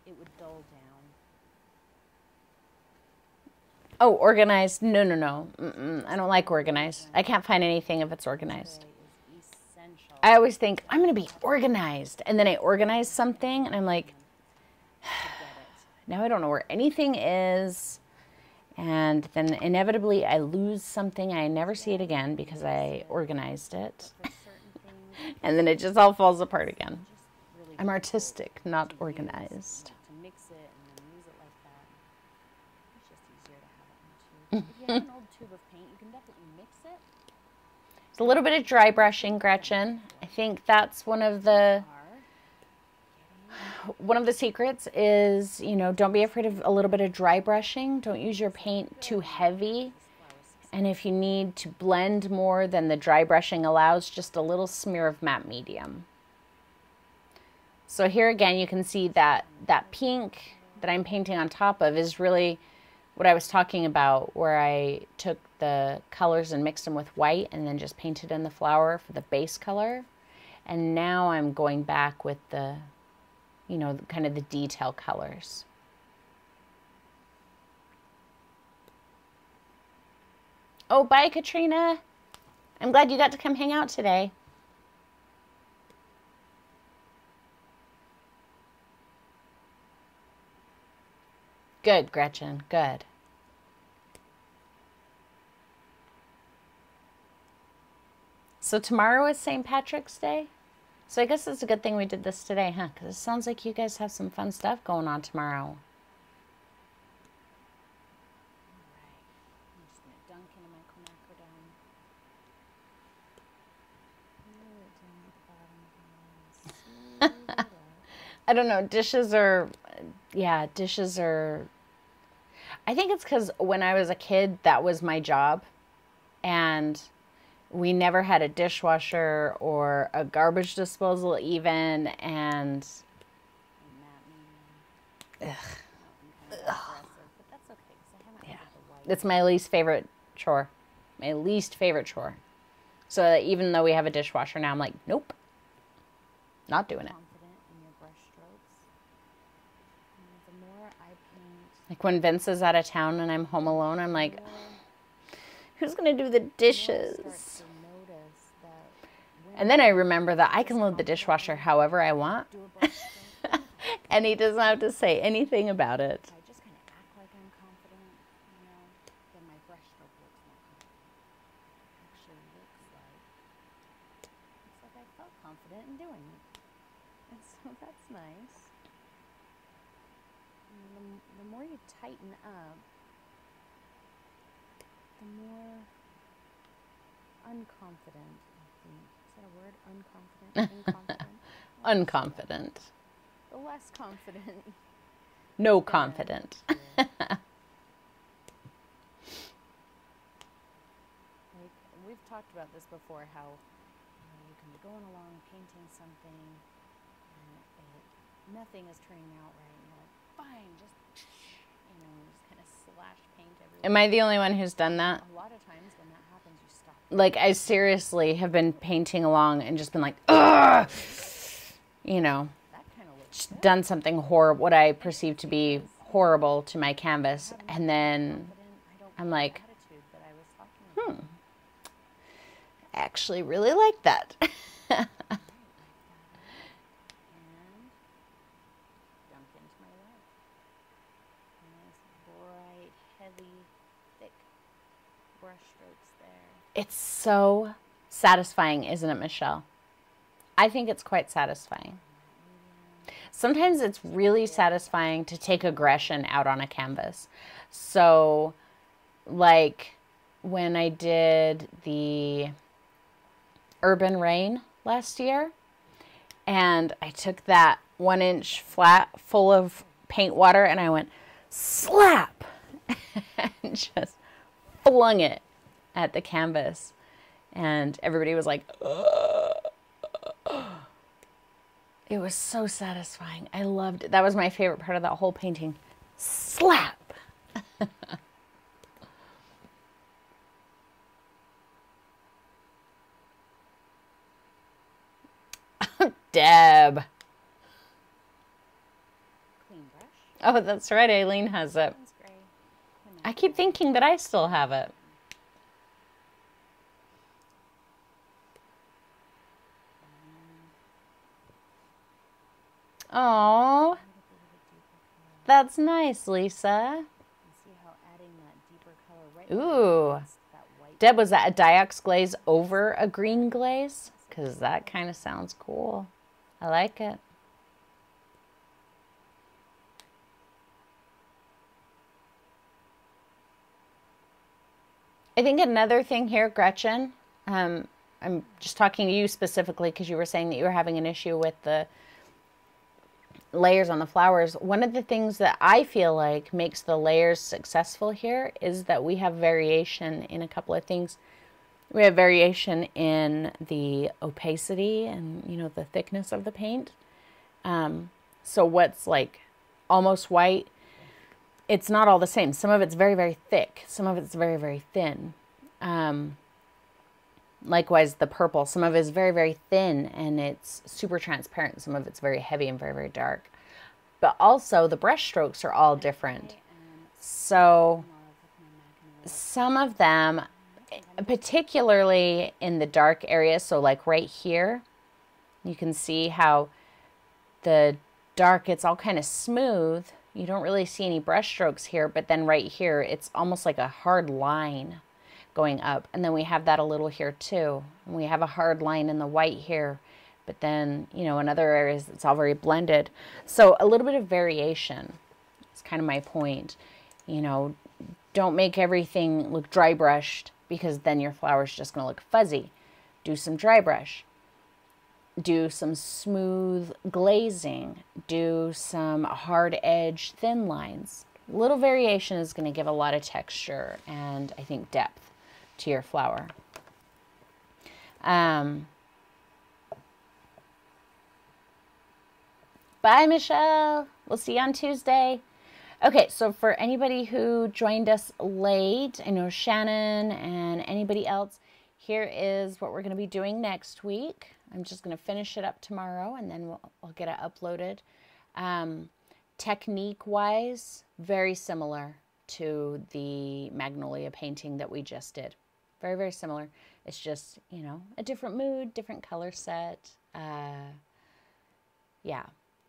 it would dull down. Oh, organized. No. I don't like organized. I can't find anything if it's organized. Is essential. I always think, I'm going to be organized. And then I organize something, and I'm like, now I don't know where anything is. And then inevitably I lose something. I never see it again because I organized it. For certain things, And then it just all falls apart again. just really I'm artistic, not organized. to mix it and then use it like that. It's just easier to have it in a tube. If you have an old tube of paint, you can definitely mix it. It's a little bit of dry brushing, Gretchen. I think that's one of the secrets is, don't be afraid of a little bit of dry brushing. Don't use your paint too heavy. And if you need to blend more than the dry brushing allows, just a little smear of matte medium. So here again, you can see that pink that I'm painting on top of is really what I was talking about, where I took the colors and mixed them with white and then just painted in the flower for the base color. And now I'm going back with the, kind of the detail colors. Oh, bye, Katrina. I'm glad you got to come hang out today. Good, Gretchen, good. So tomorrow is St. Patrick's Day? So I guess it's a good thing we did this today, huh? Because it sounds like you guys have some fun stuff going on tomorrow. I'm just going to dunk into my quinacridone. I don't know, dishes are, I think it's because when I was a kid, that was my job. And we never had a dishwasher or a garbage disposal even, and it's my least favorite chore. My least favorite chore. So even though we have a dishwasher now, I'm like, nope, not doing it. Confident in your brush strokes. The more I paint, Like when Vince is out of town and I'm home alone, I'm like, who's going to do the dishes? And then I remember that I can load the dishwasher however I want. And he doesn't have to say anything about it. I just kind of act like I'm confident, then my brush stroke looks more confident. Actually looks like I felt confident in doing it. And so that's nice. And the more you tighten up, the more unconfident I think that a word? Unconfident? Inconfident? Unconfident. The less confident. No confident. Yeah. Like, we've talked about this before, how you can be going along painting something and nothing is turning out right, and you're like, fine, just kind of slash paint everywhere. Am I the only one who's done that? A lot of times when that happens, you stop. Like, I seriously have been painting along and just been like, ugh! You know, That kind of looks just done something horrible, what I perceive to be horrible to my canvas, and then I'm like, I actually really like that. And dunk into my red. Nice, bright, heavy, thick brush strokes there. It's so satisfying, isn't it, Michelle? I think it's quite satisfying. Sometimes it's really satisfying to take aggression out on a canvas. So, like when I did the Urban Rain last year, and I took that 1-inch flat full of paint water and I went slap and just flung it at the canvas, and everybody was like, ugh. It was so satisfying. I loved it. That was my favorite part of that whole painting. Slap. Deb. Clean brush. Oh, that's right. Aileen has it. That's great. I keep thinking that I still have it. Oh, that's nice, Lisa. See how adding that deeper color right Ooh. that white. Deb, was that a Diox glaze over a green glaze? Because that kind of sounds cool. I like it. I think another thing here, Gretchen, I'm just talking to you specifically because you were saying that you were having an issue with the layers on the flowers. One of the things that I feel like makes the layers successful here is that we have variation in a couple of things. We have variation in the opacity and, the thickness of the paint. So what's like almost white, it's not all the same. Some of it's very, very thick. Some of it's very, very thin. Likewise, the purple, some of it is very, very thin and it's super transparent. Some of it's very heavy and very, very dark. But also the brush strokes are all different. So some of them, particularly in the dark areas, so like right here, you can see how the dark, it's all kind of smooth. You don't really see any brush strokes here, but then right here, it's almost like a hard line going up. And then we have that a little here too. And we have a hard line in the white here, but then, in other areas, it's all very blended. So a little bit of variation is kind of my point. Don't make everything look dry brushed, because then your flower's just going to look fuzzy. Do some dry brush. Do some smooth glazing. Do some hard edge thin lines. Little variation is going to give a lot of texture and, I think, depth to your flower. Bye, Michelle. We'll see you on Tuesday. Okay, so for anybody who joined us late, I know Shannon and anybody else, here is what we're going to be doing next week. I'm just going to finish it up tomorrow, and then I'll get it uploaded. Technique-wise, very similar to the magnolia painting that we just did. Very, very similar. It's just, a different mood, different color set. Yeah,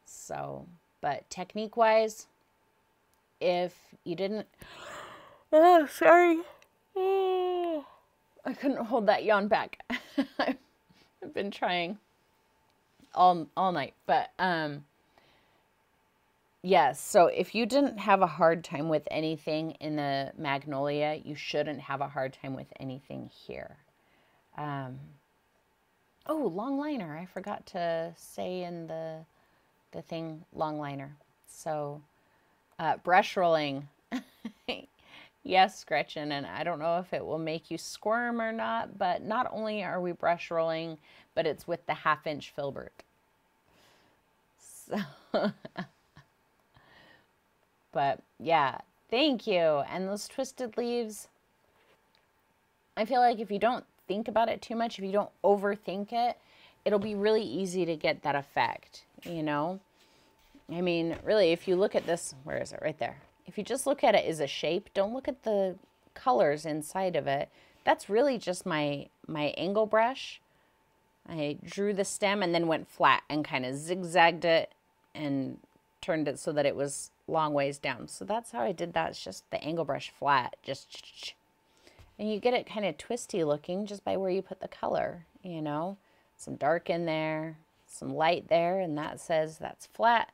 so, but technique-wise, if you didn't... Oh, sorry. Oh, I couldn't hold that yawn back. I've been trying all night, but yes, so if you didn't have a hard time with anything in the magnolia, you shouldn't have a hard time with anything here. Oh, long liner. I forgot to say in the thing, long liner. So, brush rolling. Yes, Gretchen, and I don't know if it will make you squirm or not, but not only are we brush rolling, but it's with the 1/2-inch filbert. So, but yeah, thank you. And those twisted leaves, I feel like if you don't think about it too much, if you don't overthink it, it'll be really easy to get that effect, you know? I mean, really, if you look at this, where is it? Right there. If you just look at it as a shape, don't look at the colors inside of it. That's really just my angle brush. I drew the stem and then went flat and kind of zigzagged it and turned it so that it was long ways down. So that's how I did that. It's just the angle brush flat, just, and you get it kind of twisty looking just by where you put the color, you know, some dark in there, some light there, and that says that's flat.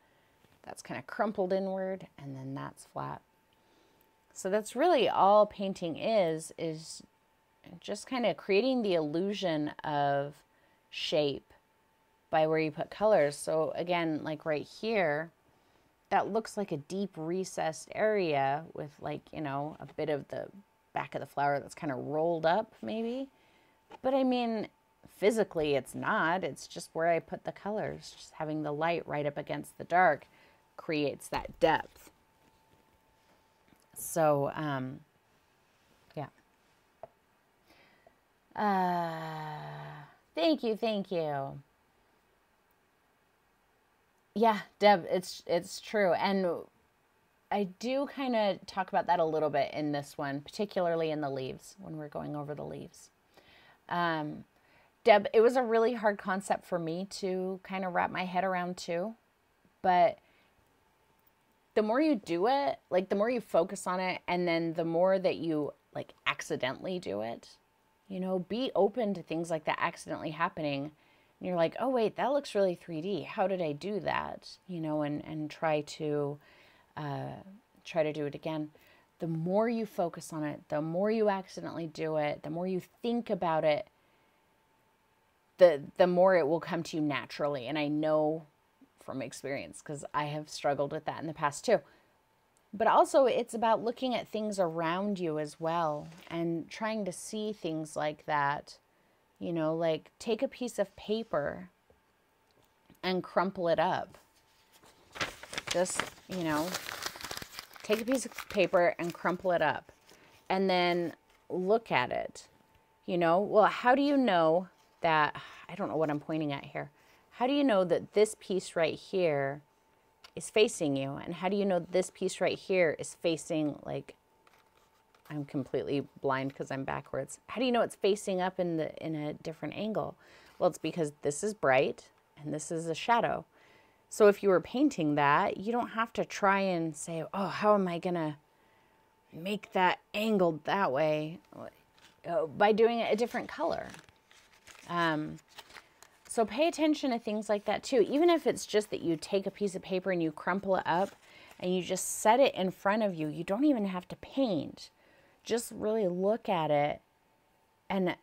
That's kind of crumpled inward, and then that's flat. So that's really all painting is just kind of creating the illusion of shape by where you put colors. So again, like right here, that looks like a deep recessed area with, like, you know, a bit of the back of the flower that's kind of rolled up maybe. But I mean, physically it's not. It's just where I put the colors. Just having the light right up against the dark creates that depth. So, yeah. Thank you, thank you. Yeah, Deb, it's true. And I do kind of talk about that a little bit in this one, particularly in the leaves, when we're going over the leaves. Deb, it was a really hard concept for me to kind of wrap my head around too. But the more you do it, like the more you focus on it, and then the more that you like accidentally do it, you know, be open to things like that accidentally happening. And you're like, oh wait, that looks really 3D. How did I do that? You know, and try to do it again. The more you focus on it, the more you accidentally do it, the more you think about it, the more it will come to you naturally. And I know from experience, because I have struggled with that in the past too. But also it's about looking at things around you as well and trying to see things like that. You know, like take a piece of paper and crumple it up. Just, you know, take a piece of paper and crumple it up and then look at it. You know, well, how do you know that, I don't know what I'm pointing at here. How do you know that this piece right here is facing you? And how do you know this piece right here is facing, like, I'm completely blind because I'm backwards. How do you know it's facing up in a different angle? Well, it's because this is bright and this is a shadow. So if you were painting that, you don't have to try and say, oh, how am I going to make that angled that way? By doing it a different color. So pay attention to things like that too. Even if it's just that you take a piece of paper and you crumple it up and you just set it in front of you. You don't even have to paint. Just really look at it and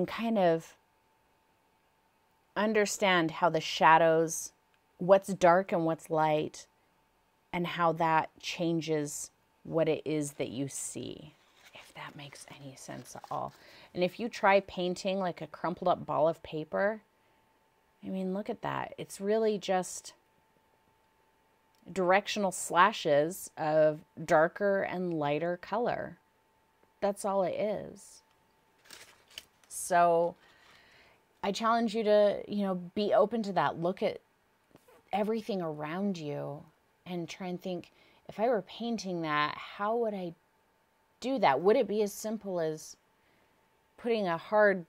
kind of understand how the shadows, what's dark and what's light, and how that changes what it is that you see, if that makes any sense at all. And if you try painting like a crumpled up ball of paper, I mean, look at that. It's really just directional slashes of darker and lighter color. That's all it is. So I challenge you to, you know, be open to that. Look at everything around you and try and think, if I were painting that, how would I do that? Would it be as simple as putting a hard,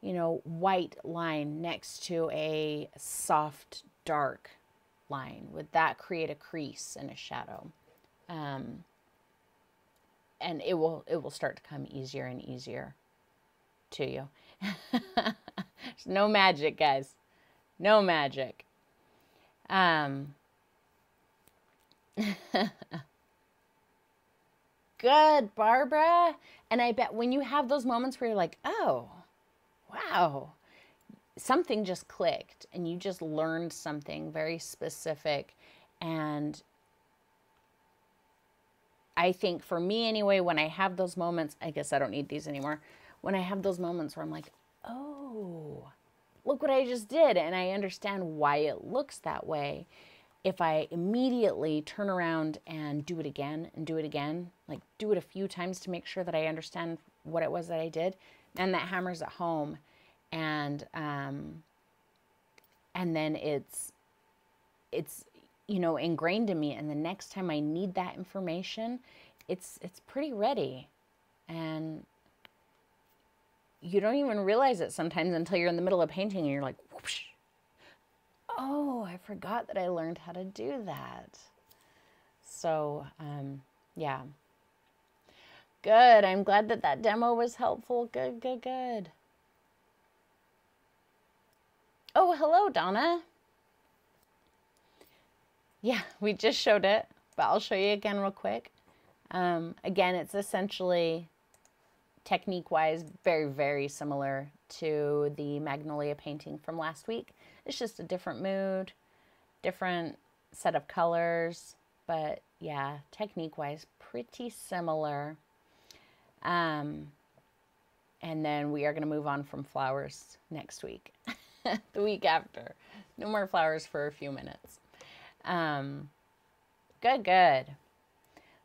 you know, white line next to a soft, dark line? Would that create a crease and a shadow? And it will start to come easier and easier to you. There's no magic, guys. No magic. Good, Barbara. And I bet when you have those moments where you're like, oh, wow, something just clicked and you just learned something very specific. And I think for me anyway, when I have those moments, I guess I don't need these anymore. When I have those moments where I'm like, oh, look what I just did. And I understand why it looks that way. If I immediately turn around and do it again and do it again, like do it a few times to make sure that I understand what it was that I did, and that hammers at home. And then it's, you know, ingrained in me. And the next time I need that information, it's pretty ready. And you don't even realize it sometimes until you're in the middle of painting and you're like, whoosh. Oh, I forgot that I learned how to do that. So, yeah. Good. I'm glad that that demo was helpful. Good, good, good. Oh, hello, Donna. Yeah, we just showed it, but I'll show you again real quick. Again, it's essentially, technique-wise, very, very similar to the Magnolia painting from last week. It's just a different mood, different set of colors, but yeah, technique-wise, pretty similar. And then we are going to move on from flowers next week, the week after. No more flowers for a few minutes. Good, good.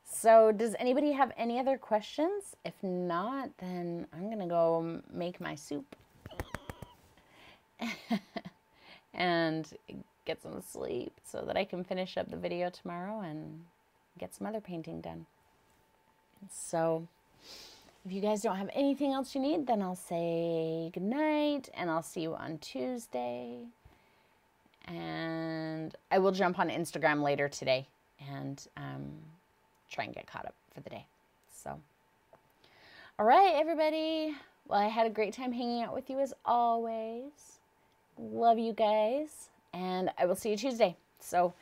So does anybody have any other questions? If not, then I'm going to go make my soup and get some sleep so that I can finish up the video tomorrow and get some other painting done. So if you guys don't have anything else you need, then I'll say good night and I'll see you on Tuesday. And I will jump on Instagram later today and try and get caught up for the day. So, all right, everybody. Well, I had a great time hanging out with you as always. Love you guys. And I will see you Tuesday. So